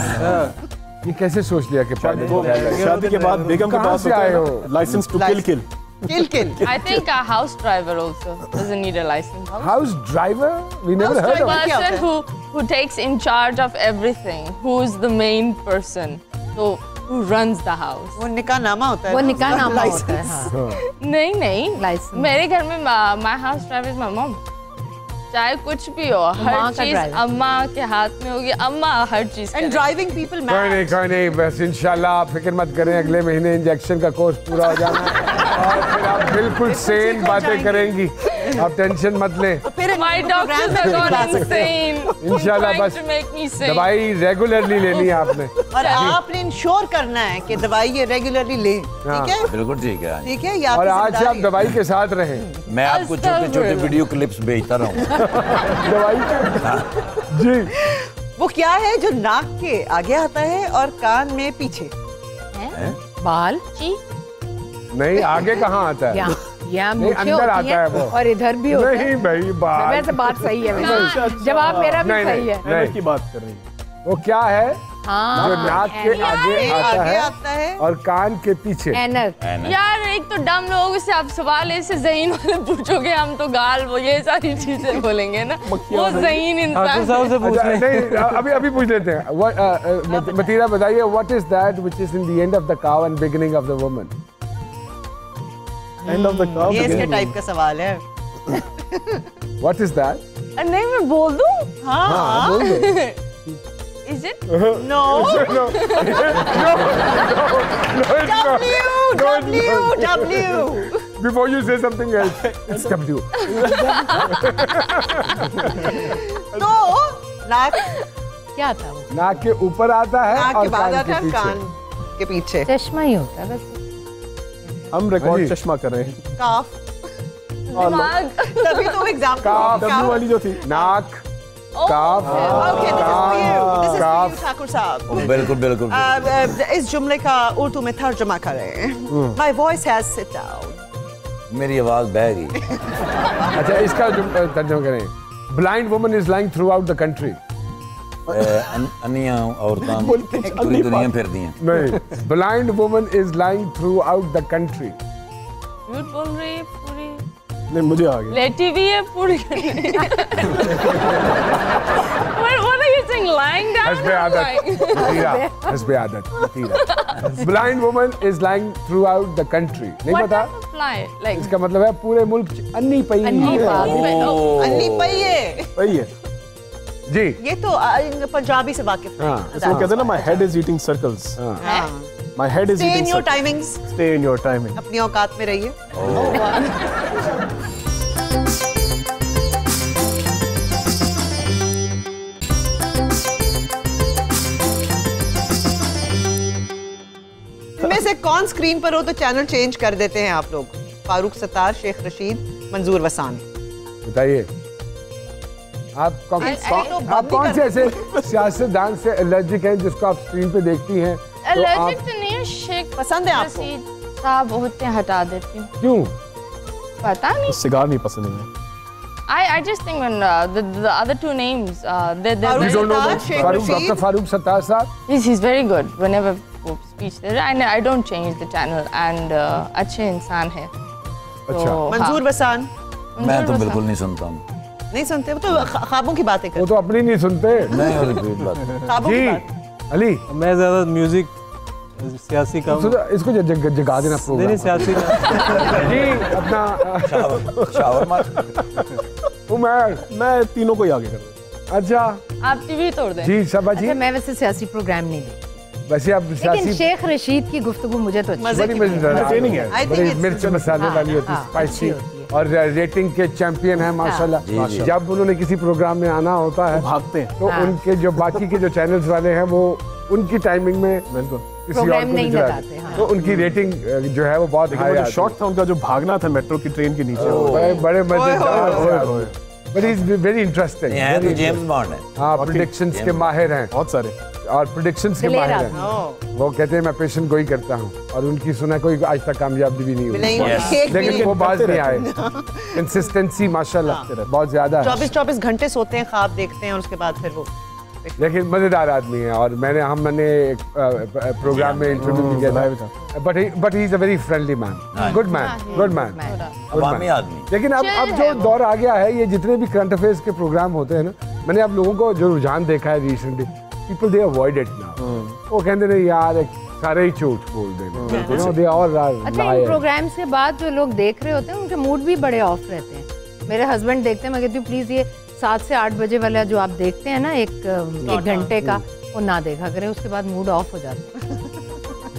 ये कैसे सोच लिया कि पायलट हो गया? शादी के बाद बेगम के कहाँ पास से होता है आए ना, हो? Licence to kill kill. Kill I think a house driver also doesn't need a license. House driver, we never heard of. क्या होता Person है? who takes in charge of everything, who's the main person, so who runs the house. वो निकाह नामा होता है। वो ना? निकाह नामा License। होता है। हाँ। नहीं License। मेरे घर में my house driver is my mom. चाहे कुछ भी हो, माँ हर का चीज driver। अम्मा के हाथ में होगी, अम्मा हर चीज And करेगी। driving people कोई नहीं mad। कोई नहीं, बस इंशाल्लाह आप फिक्र मत करें, अगले महीने इंजेक्शन का कोर्स पूरा हो जाना है और फिर आप बिल्कुल सेन ठीक हो बातें जाएंगे। करेंगी, आप टेंशन मत लें। तो फिर My doctors have gone insane. इंशाल्लाह trying बस to make me sane. दवाई रेगुलरली लेनी है आपने। और आपने इंश्योर करना है कि दवाई ये रेगुलरली लें, ठीक है? बिल्कुल ठीक है। ठीक है, ये और आपकी आज से आप जिम्मेदारी है। दवाई के साथ रहें। मैं आपको छोटे छोटे वीडियो क्लिप्स भेजता रहूँगा। दवाई के जी। वो क्या है जो नाक के आगे आता है और कान में पीछे? बाल नहीं, आगे कहाँ आता है? यहाँ नहीं, मूछें अंदर होती आता है हैं वो। और इधर भी होता है। नहीं भाई, बाल वैसे बात सही है वैसे। जवाब मेरा भी नहीं, सही है। नहीं। की बात कर रही है। वो क्या है हाँ, जो नाक के आगे ये आता आगे है आता है। और कान के पीछे? ऐनक। यार एक तो डम लोगों से आप सवाल ऐसे जहीन वाले पूछोगे, हम तो गाल वो ये सारी चीजें बोलेंगे ना, वो जहीन ठाकुर इंसान। साहब से पूछ अच्छा, लें। नहीं, अभी पूछ लेते हैं। मतीरा बताइए, what is that which is in the end of the cow and beginning of the woman? End of the cow. ये इसके टाइप का सवाल है। What is that? नहीं मैं बोल दूं? हाँ, बोल दो। Is it? No. W। Before you say something else, it's W. तो नाक क्या था वो? नाक के ऊपर आता है नाक और के बाद कान आता के है पीछे। कान के पीछे। चश्मा ही होता है वैसे। हम हाँ रिकॉर्ड जी। चश्मा कर रहे हैं। काफ। दिमाग। तभी तो एग्जाम काफ। W वाली जो थी। नाक, काफ, Okay, this is for you. This is for you, काफ। ठाकुर साहब। बिल्कुल बिल्कुल। इस जुमले का उर्दू में तर्जुमा करें। My voice has sit down. मेरी आवाज बह गई। अच्छा, इसका तर्जुमा करें। Blind woman is lying throughout the country. अन्य औरतां पूरी दुनिया फिर दी हैं। नहीं, blind woman is lying throughout the country. झूठ बोल रही है पूरी, नहीं मुझे आ गया। लेटी हुई है पूरी। What are you saying? lying down. हस्बे I'm आदत lying. मतीरा हस्बे आदत Mathira blind woman is lying throughout the country नहीं What पता type of lie? Like इसका मतलब है पूरे मुल्क अन्नी पई अन्नी अन्नी पहिए वही है। जी ये तो पंजाबी से वाकिफ हाँ इसमें कहते हैं ना my head is eating circles. My head is stay in eating your circles. Timings, Stay in your timing. अपनी औकात में रहिए। में से कौन स्क्रीन पर हो तो चैनल चेंज कर देते हैं आप लोग? फारूक सत्तार, शेख रशीद, मंजूर वसान। बताइए आप कौन से ऐसे सियासतदान से एलर्जिक हैं जिसको आप स्क्रीन पे देखती हैं तो एलर्जिक आप तो नहीं है, शेख पसंद है आपको? रशीद साहब होते हैं, हटा देती हूँ। क्यों पता नहीं। सिगार नहीं पसंद है। I just think when the other two names they're Farooq You don't know Sattar, that? Sheikh Farooq Rashid? Doctor Farooq Sattar साहब he's very good whenever वो speech दे रहा है, and I don't change the channel and अच्छे इंसान है। अच्छा मंजूर वसान मैं तो बिल्कुल नहीं सुनता हूँ। नहीं सुनते, वो तो ख्वाबों की बातें वो करते तो अपनी नहीं सुनते नहीं और रिपीट बात हैं, ख्वाबों की जी बात। अली मैं ज़्यादा म्यूज़िक सियासी काम इसको जगा देना नहीं प्रोग्राम सियासी जी अपना शावर मार मैं तीनों को ही आगे कर देता अच्छा आप टीवी तोड़ दें। जी सबा जी अच्छा मैं वैसे सियासी प्रोग्राम नहीं देखती, वैसे आप लेकिन सियासी शेख रशीद की गुफ्तगू मुझे तो अच्छी मजे बड़ी की मजेदार entertaining है। I think बड़ी it's- मिर्च मसाले वाली होती है, हाँ, स्पाइसी अच्छी होती है। और रेटिंग के चैंपियन है माशाल्लाह। जी। जब उन्होंने किसी प्रोग्राम में आना होता है भागते हैं। तो उनके जो बाकी के जो चैनल्स वाले हैं वो उनकी टाइमिंग में बिल्कुल। किसी और प्रोग्राम को नहीं चलाते। लगाते, हाँ। तो उनकी रेटिंग जो है वो बहुत लेकिन हाई वो जो आती शॉट था उनका जो भागना था मेट्रो की ट्रेन के नीचे है। बड़े बड़े मजेदार ओए। बट इज वेरी इंटरेस्टिंग ये है तो जेम्स बॉन्ड है। हाँ प्रेडिक्शंस के माहिर हैं बहुत सारे। और प्रेडिक्शंस के दिलेर माहिर हैं। वो कहते हैं मैं पेशेंट गोई करता हूँ और उनकी सुना कोई आज तक कामयाबी भी नहीं हुई नहीं Yes. एक भी लेकिन नहीं। वो बाज नहीं आए कंसिस्टेंसी माशाल्लाह बहुत ज्यादा है 24 घंटे सोते हैं, ख्वाब देखते हैं और उसके बाद फिर वो लेकिन मजेदार आदमी है और हमने एक प्रोग्राम में इंटरव्यू भी किया था but he is a very friendly man good man अवामी आदमी। लेकिन अब जो दौर आ गया है ये जितने भी करंट अफेयर्स के प्रोग्राम होते हैं ना मैंने आप लोगों को जो रुझान देखा है recently people they avoid it now वो कहते नहीं यार सारे ही झूठ बोल देना दे और अच्छा इन प्रोग्राम्स के बाद जो लोग देख रहे होते हैं उनके मूड भी बड़े ऑफ रहते हैं। मेरे हस्बैंड देखते हैं, मैं कहती हूँ प्लीज ये 7 से 8 बजे वाला जो आप देखते हैं ना एक घंटे का वो ना देखा करें, उसके बाद मूड ऑफ हो जाता है।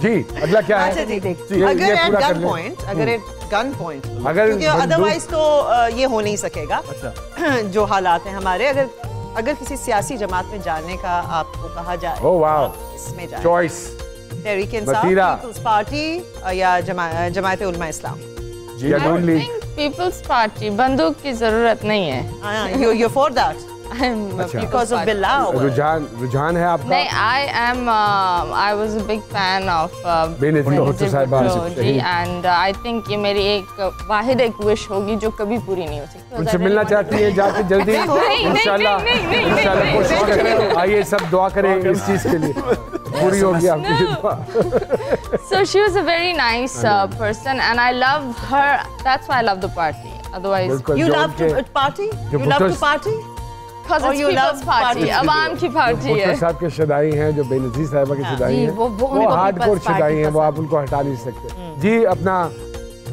जी अगला क्या है अच्छा जी, देखती ये अगर एट पूरा कर गन लें। पॉइंट, अगर एट गन पॉइंट, अगर क्योंकि बंदूक- अदरवाइज तो ये हो नहीं सकेगा। अच्छा। जो हालात हैं हमारे, अगर किसी सियासी जमात में जाने का आपको कहा जाए, Oh, wow. आप इसमें जाए, चॉइस तहरीक इंसाफ, मतीरा। पीपल्स पार्टी या जमायत उलमा इस्लाम। या I only think People's Party बंदूक की जरूरत नहीं है। You're for that I'm a अच्छा। People's because of Party. Bilal. रुझान है आपका नहीं, I was a big fan of Benazir Bhutto साहिबा जी, and I think ये मेरी वाहिद एक विश होगी जो कभी पूरी नहीं हो सकती। उनसे मिलना चाहती है जाके जल्दी इंशाल्लाह इंशाल्लाह कोशिश करें। आइए सब दुआ करें इस चीज के लिए पूरी होगी आपकी दुआ। So she was a very nice person and I love her. That's why I love the party. Otherwise, बिल्कुल, You जो love to उनके- party? जो You love to Bhutto's- party? because Or it's you love People's Party. party. अवाम की party Bhutto है। साहब के Shaddai हैं जो बेनज़ीर साहिबा के शदाई जी, हैं वो उनको हार्डकोर People's Party शदाई हैं वो पसंद आप उनको हटा नहीं सकते। जी अपना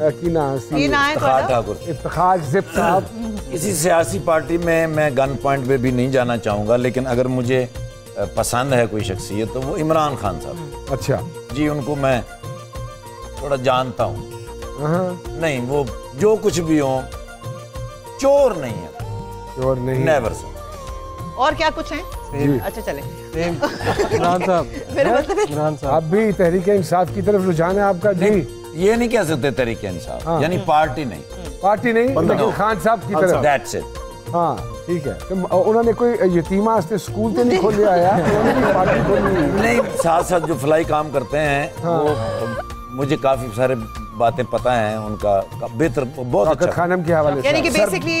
की ना ये ना है इफ्तिखार थोड़ा? ठाकुर। इफ्तिखार ज़िप साहब किसी सियासी पार्टी में मैं गन पॉइंट पे भी नहीं जाना चाहूँगा, लेकिन अगर मुझे पसंद है कोई शख्सियत तो वो इमरान खान साहब। अच्छा जी उनको मैं थोड़ा जानता हूँ। हाँ नहीं वो जो कुछ भी हो चोर नहीं है, और नहीं नेवर सर। और क्या कुछ है? जी अच्छा चले। इमरान साहब मेरा मतलब है इमरान साहब आप भी तहरीक इंसाफ की तरफ रुझान है आपका जी ये नहीं कह सकते तरीके इंसाफ, हाँ। यानी पार्टी नहीं। पार्टी नहीं लेकिन खान साहब की तरफ दैट्स इट। हाँ ठीक है तो उन्होंने कोई यतीमा वास्ते स्कूल तो नहीं खोल लिया यार उन्होंने भी पार्टी खोली नहीं साथ साथ जो फलाई काम करते हैं वो मुझे काफी सारे बातें पता हैं उनका बेहतर बहुत डॉक्टर अच्छा। खानम के हवाले से यानी कि बेसिकली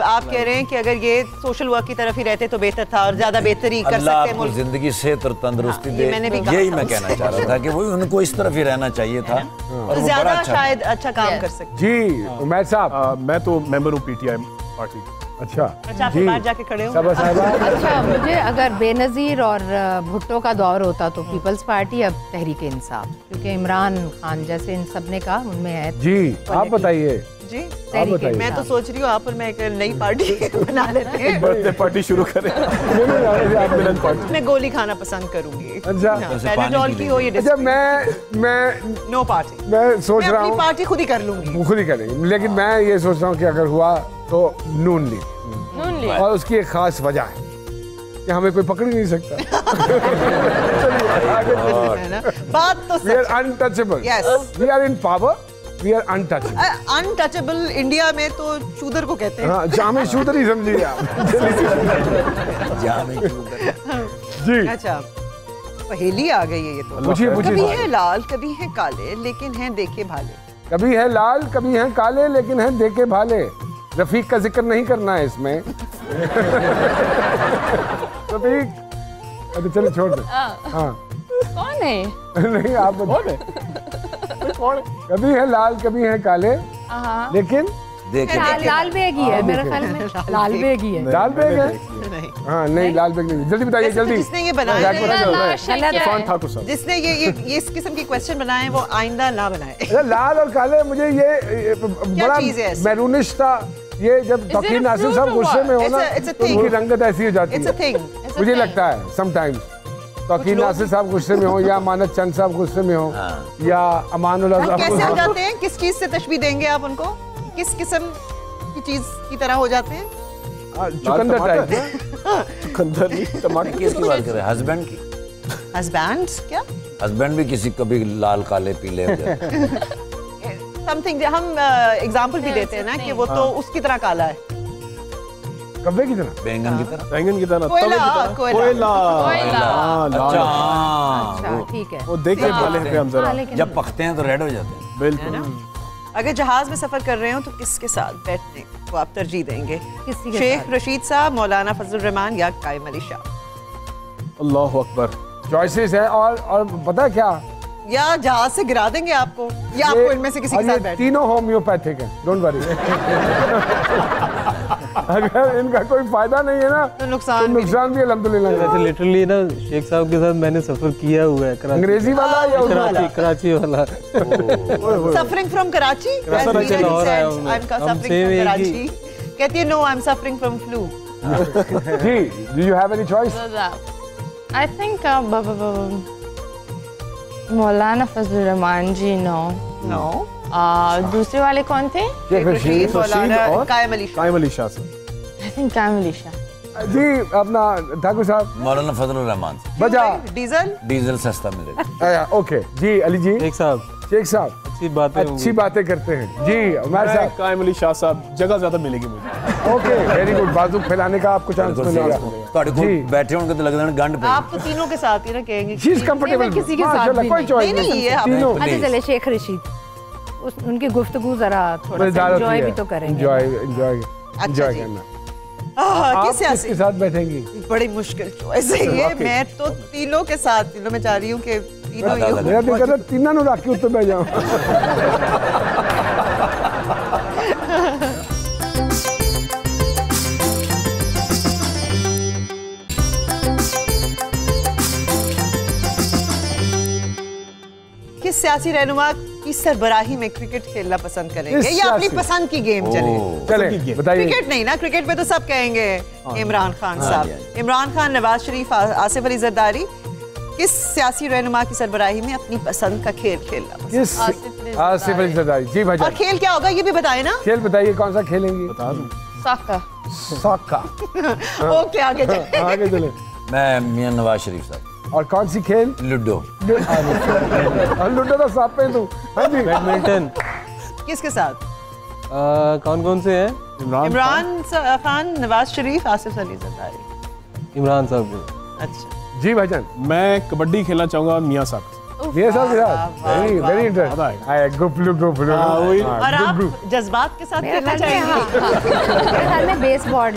आप कह रहे हैं कि अगर ये सोशल वर्क की तरफ ही रहते तो बेहतर था और ज्यादा बेहतरी कर अल्लाह सकते हैं आपको मुल्क। जिंदगी सेहत और तंदुरुस्ती हाँ, दे, ये मैंने भी कहा यही था मैं उससे। कहना चाह रहा था कि वो उनको इस तरफ ही रहना चाहिए था और तो वो ज्यादा बड़ा अच्छा शायद अच्छा काम कर सकते। जी उमैर साहब मैं तो मेंबर हूँ पीटीआई पार्टी। अच्छा अच्छा, आप बाहर जाके खड़े हो। सबा साहिबा, अच्छा, मुझे अगर बेनज़ीर और भुट्टो का दौर होता तो पीपल्स पार्टी, अब तहरीक इंसाफ, क्योंकि इमरान खान जैसे इन सब ने कहा उनमें है। जी आप बताइए। जी तहरीक बताइए। मैं तो सोच रही हूँ आप और मैं एक नई पार्टी बना लेते हैं। बर्थडे पार्टी शुरू करें। आप मिलन पार्टी। मैं गोली खाना पसंद करूंगी। अच्छा। पैराडोल की हो ये अच्छा, मैं नो पार्टी। मैं सोच मैं रहा अपनी हूँ पार्टी खुद ही कर लूंगी। खुद ही करेंगे, लेकिन मैं ये सोच रहा हूँ कि अगर हुआ तो नून लीग, और उसकी एक खास वजह है कि हमें कोई पकड़ ही नहीं सकता। है ना? बात तो we are such. Untouchable, Yes. We are in power, we are untouchable. Untouchable India में तो शूदर को कहते हैं। हाँ, जामे शूदर ही समझिए आप। जी अच्छा, पहेली आ गई है ये तो। पूछिए कभी पूछिए। है लाल कभी है काले लेकिन हैं देखे भाले। कभी है लाल कभी है काले लेकिन है देखे भाले। रफीक का जिक्र नहीं करना है इसमें। रफीक, अच्छा चलो छोड़ दे। हाँ कौन है? नहीं आप बताओ। कभी है लाल कभी है काले लेकिन देखे लाल बैग ही है मेरे ख्याल में, लाल बैग ही है। लाल बैग है। नहीं, हाँ नहीं, लाल बैग नहीं। जल्दी बताइए वैसे तो जल्दी। जिसने ये बनाया है, गलत इरफान है। ठाकुर साहब। जिसने ये इस किस्म की क्वेश्चन बनाए वो आइंदा ना बनाए। अरे लाल और काले, मुझे ये बड़ा चीज़ है ऐसी? मैरूनिश था ये। जब it Tauqeer a Nasir fruit साहब or गुस्से what? में हो ना It's a तो thing. उनकी रंगत ऐसी हो जाती इट्स अ है, थिंग। मुझे लगता है समटाइम्स। तौकीर लोग- नासिर साहब गुस्से में हो या मानत चंद साहब गुस्से में हो या अमानुल्लाह साहब कैसे हो गुस्से में जाते हैं? किस चीज से तशबीह देंगे आप उनको? किस किस्म की चीज की तरह हो जाते हैं? हो। चुकंदर टाइप। चुकंदर नहीं, टमाटर। किसकी बात कर रहे हैं? हस्बैंड की? हस्बैंड क्या? हस्बैंड भी किसी कभी लाल काले पीले हो जाते हैं। समथिंग हम एग्जांपल भी देते हैं ना कि वो तो उसकी तरह काला है। कब्बे की तरह। बैंगन की तरह। बैंगन की तरह, कोयला, तवे की तरह। कोयला। कोयला। कोयला। हाँ, लाल। अच्छा हाँ, अच्छा ठीक है। वो देखे भाले पे हम जरा। हाँ, लेकिन जब पकते हैं तो रेड हो जाते हैं। बिल्कुल। अगर जहाज में सफर कर रहे हो तो किसके साथ बैठने को आप तरजीह देंगे? किसी के शेख साथ। रशीद साहब, मौलाना फजल रहमान या कायम अली शाह? अल्लाह अकबर। चॉइसेस है और पता है क्या, या जहाज से गिरा देंगे आपको या आपको इनमें से किसी और के ये साथ बैठना? तीनों होम्योपैथिक हैं, डोंट वरी। अगर इनका कोई फायदा नहीं है ना तो नुकसान भी नुकसान भी अल्हम्दुलिल्लाह। वैसे लिटरली ना शेख साहब के साथ मैंने सफर किया हुआ है कराची। अंग्रेजी वाला या उर्दू वाला? कराची वाला। Suffering from Karachi? कराची लाहौर आया हूँ मैं। हम सफरिंग same फ्रॉम एक ही- कराची। कहती है no I am suffering from flu. जी, do you have any choice? I think Maulana Fazl Rehman ji. No no. दूसरे वाले कौन थे? शेख रशीद मौलाना और कायम अली शाह। कायम अली शाह साहब। आई थिंक कायम अली शाह। जी अपना ठाकुर साहब मौलाना फजल रहमान से बजा। डीजल। डीजल सस्ता मिलेगा। ओके जी, अली जी। शेख साहब शेख साहब अच्छी बातें अच्छी होंगी। बातें करते हैं जी। उमर मैं साहब कायम अली शाह साहब, जगह ज्यादा मिलेगी मुझे। Okay, very good. बाजू फैलाने का आपको चांस मिलेगा। ਤੁਹਾਡੇ ਕੋਲ जी। बैठे होंगे तो लगता है गंढ पे। आप तो तीनों के साथ ही ना कहेंगे। She is comfortable. नहीं, मैं किसी के साथ भी कोई नहीं। चॉइस नहीं, नहीं, ये आप- तीनों अच्छा चले शेख रशीद, उनकी गुफ्तगू जरा थोड़ा सा मजेदार होती एंजॉय है। भी तो करेंगे। एंजॉय जी। करना। किस आप सियासी? किसके साथ बैठेंगी? बड़ी मुश्किल चॉइस है ये। मैं तो तीनों के साथ, तीनों में चाह रही हूँ कि तीनों दादा, ही मेरा दिल कर रहा है तीनों नु रख के उत्ते बैठ जाऊं। किस सियासी रहनुमा की सरबराही में क्रिकेट खेलना पसंद करेंगे किस या अपनी सियासी? पसंद की गेम चले? चले बताइए। क्रिकेट नहीं ना, क्रिकेट में तो सब कहेंगे इमरान खान साहब। इमरान खान, नवाज शरीफ, आसिफ अली जरदारी। किस सियासी रहनुमा की सरबराही में अपनी पसंद का खेल खेलना पसंद? किस आसिफ अली जरदारी जी और भाईजान। खेल क्या होगा ये भी बताए ना। खेल बताइए कौन सा खेलेंगी? बता दूं। सॉकर। सॉका। ओके आगे चले। आगे चले। मैं मियां नवाज शरीफ साहब। और कौन सी खेल? लूडो। लूडो तो साफ पे तू। हाँ जी। बैडमिंटन। किसके साथ? कौन कौन से हैं? इमरान खान, नवाज शरीफ, आसिफ अली जरदारी। इमरान साहब के। अच्छा, जी भाईजान। मैं कबड्डी खेलना चाहूंगा मियां साहब। ये सब के साथ वेरी वेरी इंटरेस्टिंग। आए गुफलू गुफलू। और आप जज्बात के साथ मेरे खेलना ख्याल में चाहेंगे? मेरे ख्याल में बेसबॉल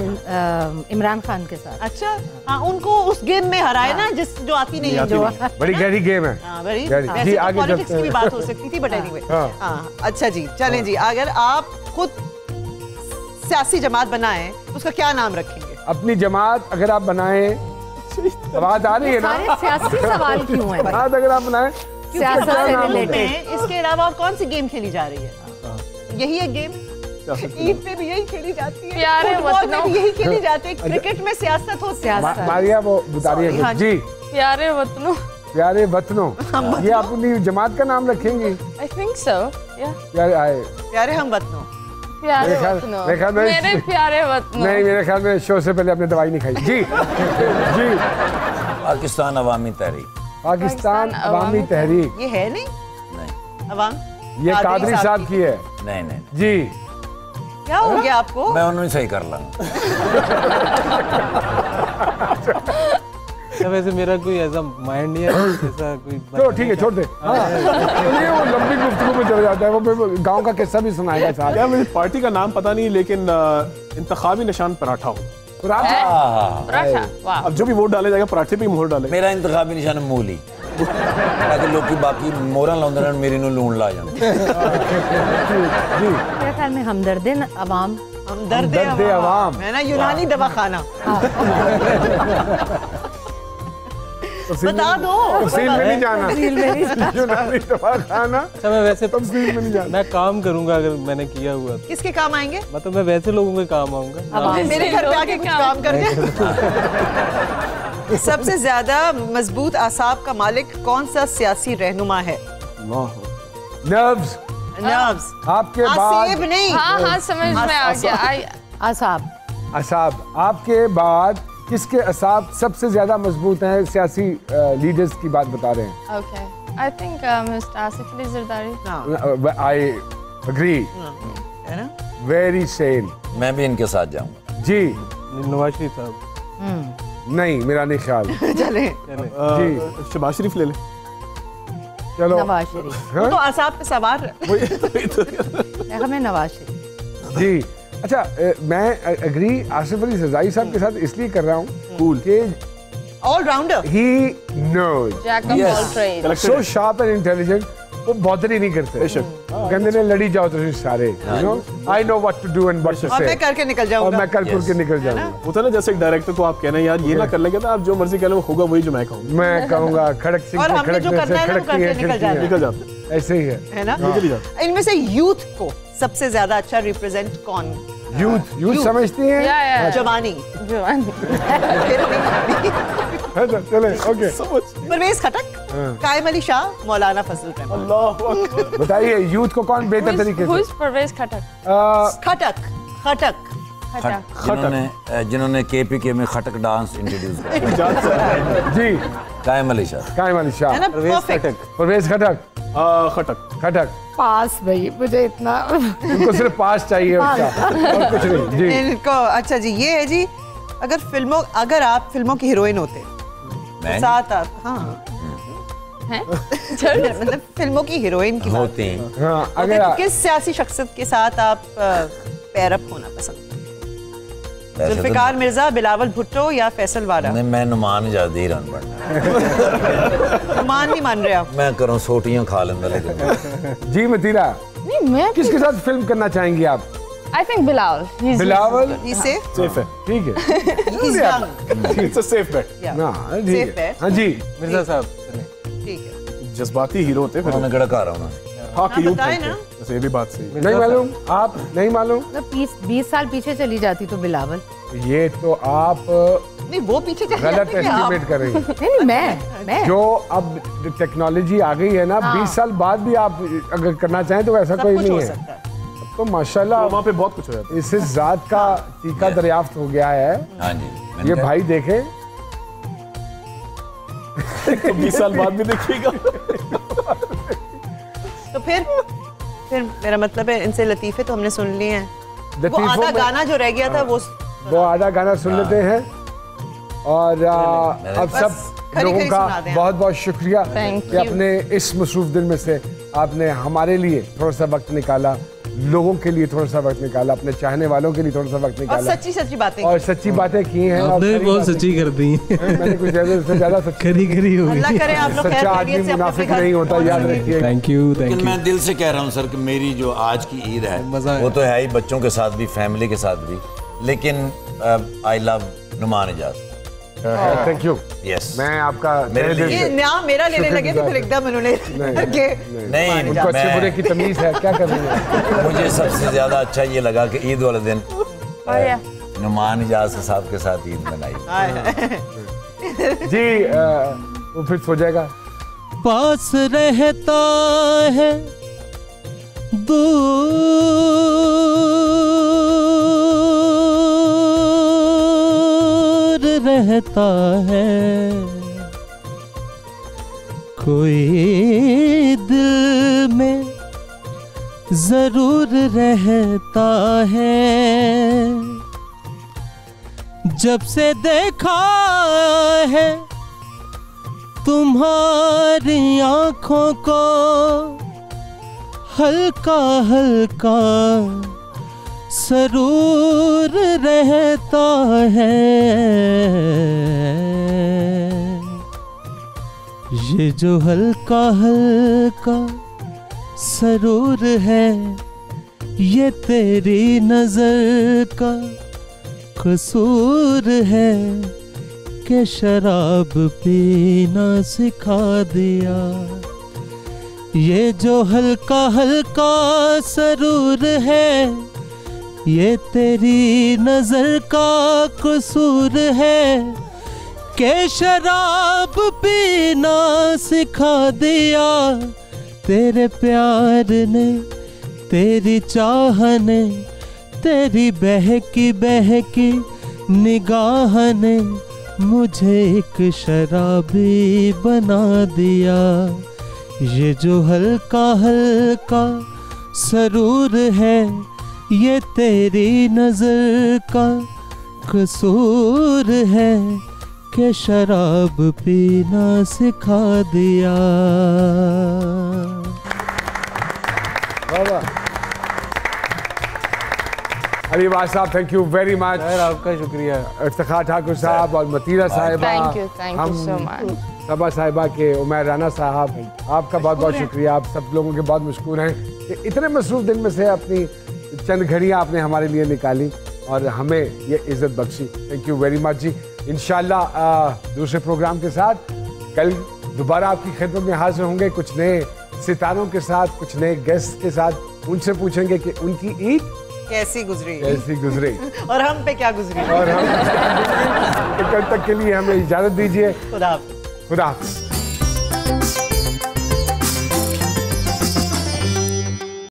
इमरान खान के साथ। अच्छा, हाँ, उनको उस गेम में हराए ना जिस जो आती नहीं है। जो बड़ी गहरी गेम है। हाँ, very- गहरी। वैसे जी तो आगे पॉलिटिक्स चलते की भी हैं। बात हो सकती थी, बट एनीवे। हाँ। हाँ, अच्छा जी, चलें जी। अगर आप खुद सियासी जमात बनाएं उसका क्या नाम रखेंगे? अपनी जमात अगर आप बनाएं, आवाज आ रही है ना? सारे सियासी सवाल क्यों हैं? जमात अगर आप बनाएं, सियासत से रिलेटेड। इसके अलावा और कौन सी गेम खेली जा रही है? यही एक गेम ईद पे भी यही खेली जाती है, प्यारे फुटबॉल में वतनों। भी यही खेली जाती है, क्रिकेट में सियासत होती है। मारिया वो बता रही है हाँ कुछ। जी, प्यारे वतनों। प्यारे वतनों, ये आप अपनी जमात का नाम रखेंगी? आई थिंक सो, या प्यारे आए, प्यारे हम वतनों। प्यारे मेरे ख्याल- वतनों, मेरे ख्याल में- मेरे प्यारे वतनों। नहीं, मेरे ख्याल में शो से पहले आपने दवाई नहीं खाई। जी जी, पाकिस्तान अवामी तहरीक। पाकिस्तान अवामी तहरीक, ये है नहीं नहीं अवाम? ये कादरी साहब की है। नहीं नहीं, जी, क्या हो गया आपको? मैं उन्हें सही कर लूँगा। अच्छा, वैसे मेरा कोई ऐसा माइंड नहीं है ऐसा कोई। तो ठीक है, छोड़ दे। हाँ, ये वो लंबी गुफ्तगू में चला जाता है, वो फिर गांव का किस्सा भी सुनाएगा साथ। यार मुझे पार्टी का नाम पता नहीं, लेकिन इंतखाबी निशान पराठा हो। पराठा, पराठा, वाह। अब जो भी वोट डाले जाएगा पराठे पे ही मोहर डाले। मेरा इंतखाबी निशान मूली, ताकि लोग की बाकी मोहरा लाउंदे रहन, मेरी नु लूण ला जान। जी, मेरे ख्याल में हमदर्द अवाम। हमदर्द अवाम है ना, यूनानी दवाखाना। बता दो। तफसील में नहीं जाना, यूनानी दवाखाना, अच्छा, मैं वैसे तफसील में नहीं जाना। मैं काम करूंगा अगर मैंने किया हुआ तो। किसके काम आएंगे? मतलब मैं वैसे लोगों के काम आऊंगा। मेरे घर पे आके कुछ काम करके। सबसे ज्यादा मजबूत आसाब का मालिक कौन सा सियासी रहनुमा है? Nerves, nerves. आपके आसेब बाद नहीं। हाँ हाँ, समझ में आ गया। आसाब। असाब, आपके बाद किसके असाब सबसे ज्यादा मजबूत हैं? सियासी लीडर्स की बात बता रहे हैं। Okay, I think mister Asif Ali Zardari. I agree, है ना? Very same. मैं भी इनके साथ जाऊँगा। जी, नवाज शरीफ साहब। नहीं, मेरा नहीं ख्याल। चले। जी, शबाज शरीफ ले ले। चलो। नवाज शरीफ। वो तो आसाब पे सवार है। हमें नवाज शरीफ। जी, अच्छा, मैं एग्री आसिफ अली जरदारी साहब के साथ इसलिए कर रहा हूँ कूल कि all-rounder. He knows, jack of all trades. So sharp and intelligent, वो बॉदर ही नहीं करते। वो कहते हैं लड़ी जाओ तो सारे, you know, I know what to do and what to और मैं से, करके निकल और जाऊंगा। मैं कर के निकल जाऊंगा। होता ना जैसे एक डायरेक्टर को आप कहना यार ये ना कर लेंगे, तो आप जो मर्जी कह लो होगा वही जो मैं कहूँ। मैं कहूंगा खड़क सिंह और के हमने जो खड़कने करना से है ना वो खड़कती है, करके निकल खिड़की जाना है। निकल जाते ऐसे ही है। है ना? निकल ही जाते। इनमें से यूथ को सबसे ज्यादा अच्छा रिप्रेजेंट कौन? यूथ समझती हैं? या जवानी। जवानी। अच्छा, चले, ओके। परवेज खटक, कायम अली शाह, मौलाना फजल रहमान। अल्लाह अकबर। बताइए यूथ को कौन बेहतर तरीके से? परवेज खटक। खटक, खटक। खटक। जिन्होंने KPK में खटक डांस इंट्रोड्यूस किया। जी, कायम अली शाह। कायम अली शाह, है ना? परफेक्ट। परवेज खटक, खटक। खटक, पास भाई, मुझे इतना। उनको सिर्फ पास चाहिए उसका, और कुछ नहीं। जी, इनको अच्छा जी, ये है जी, अगर आप फिल्मों की हीरोइन होते मैं साथ आप, हाँ हैं? मतलब फिल्मों की हीरोइन की बात होते हैं। हाँ, होते अगर तो किस सियासी शख्सियत के साथ आप पैरअप होना पसंद? वैसे तो जुल्फिकार मिर्जा, बिलावल भुट्टो या फैसल वारा? नहीं, मैं नुमान जादी रन बनना। मान नहीं मान रहे आप? मैं करूँ सोटियाँ खा लेंदा, लेकिन जी मतीरा, नहीं, मैं किसके साथ फिल्म करना चाहेंगी आप? I think Bilawal. बिलावल, इसे सेफ है। ठीक है। It's a safe bet. ना, ठीक Safe है। है। हाँ जी, मिर्जा साहब चलें। ठीक है। जज्बाती हीरो होते फिर। उन्होंने कड़ा कहा रहा हाँ कि यूं बताएं थे। ना। वैसे ये भी बात सही है। नहीं मालूम, आप नहीं मालूम? मतलब 20 साल पीछे चली जाती तो बिलावल। ये तो आप नहीं, वो पीछे चले गलत जाते हैं आप। एस्टिमेट कर रही हैं। नहीं, मैं जो अब टेक्नोलॉजी आ गई है ना, 20 साल बाद भी आप अगर करना चाहें तो ऐसा सब कोई कुछ नहीं हो है। सकता है। तो माशाल्लाह वहाँ पे बहुत कुछ हो जाता इस जात का टीका दरियाफ्त हो गया है। हाँ जी, ये भाई देखें, है। तो 20 साल बाद भी देखिएगा। तो फिर मेरा मतलब है इनसे लतीफे तो हमने सुन लिए हैं। वो लतीफों आधा में- गाना जो रह गया था वो आधा गाना सुन लेते हैं और अब बस सब खरी लोगों खरी का सुना दें आप। बहुत बहुत शुक्रिया Thank कि you. अपने इस मसरूफ दिन में से आपने हमारे लिए थोड़ा सा वक्त निकाला, लोगों के लिए थोड़ा सा वक्त निकाला, अपने चाहने वालों के लिए थोड़ा सा वक्त और निकाला सच्ची सच्ची बातें और सच्ची बातें की हैं। और आपने भी खरी बहुत बातें सच्ची कर दी की हैं। मैंने कुछ ज्यादा सच्ची। खरी खरी हो अल्लाह गई। करे आप लोग खैर सच्चा आदमी खैरियत से अपने मुनाफिक घर नहीं होता, याद पहुंचेंगे। रखिए। थैंक यू, लेकिन थैंक यू। मैं दिल से कह रहा हूँ सर कि मेरी जो आज की ईद है मज़ा है। वो तो है ही, बच्चों के साथ भी, फैमिली के साथ भी, लेकिन I love Noman Ijaz. Thank you. Yes, मैं आपका मेरे लिए ये नाम मेरा लेने लगे तो फिर एकदम उन्होंने नहीं, उनको अच्छे बुरे की तमीज है, क्या कर रही है। मुझे सबसे ज्यादा अच्छा ये लगा कि ईद वाले दिन नुमान इजाज साहब के साथ ईद मनाई। जी वो फिर सो जाएगा। पास रहता है रहता है, कोई दिल में जरूर रहता है। जब से देखा है तुम्हारी आंखों को, हल्का हल्का सरूर रहता है। ये जो हल्का हल्का सरूर है, ये तेरी नजर का कसूर है कि शराब पीना सिखा दिया। ये जो हल्का हल्का सरूर है, ये तेरी नजर का कसूर है कि शराब पीना सिखा दिया। तेरे प्यार ने, तेरी चाह ने, तेरी बहकी बहकी निगाह ने मुझे एक शराबी बना दिया। ये जो हल्का हल्का सरूर है, ये तेरी नजर का कसूर है कि शराब पीना सिखा दिया। अलीबाज साहब थैंक यू वेरी मच। आपका शुक्रिया। इफ्तिखार ठाकुर साहब और मतीरा साहिबा, थैंक यू सो मच। सबा साहिबा के उमर राना साहब, आपका बहुत बहुत शुक्रिया। आप सब लोगों के बहुत मशकूर हैं कि इतने मसरूफ दिन में से अपनी चंद घड़ियाँ आपने हमारे लिए निकाली और हमें ये इज्जत बख्शी। थैंक यू वेरी मच जी। इंशाल्लाह दूसरे प्रोग्राम के साथ कल दोबारा आपकी खिदमत में हाजिर होंगे, कुछ नए सितारों के साथ, कुछ नए गेस्ट के साथ। उनसे पूछेंगे कि उनकी ईद कैसी गुजरी और हम पे क्या गुजरी। और हम कल तक के लिए हमें इजाजत दीजिए। खुदा हाफिज़।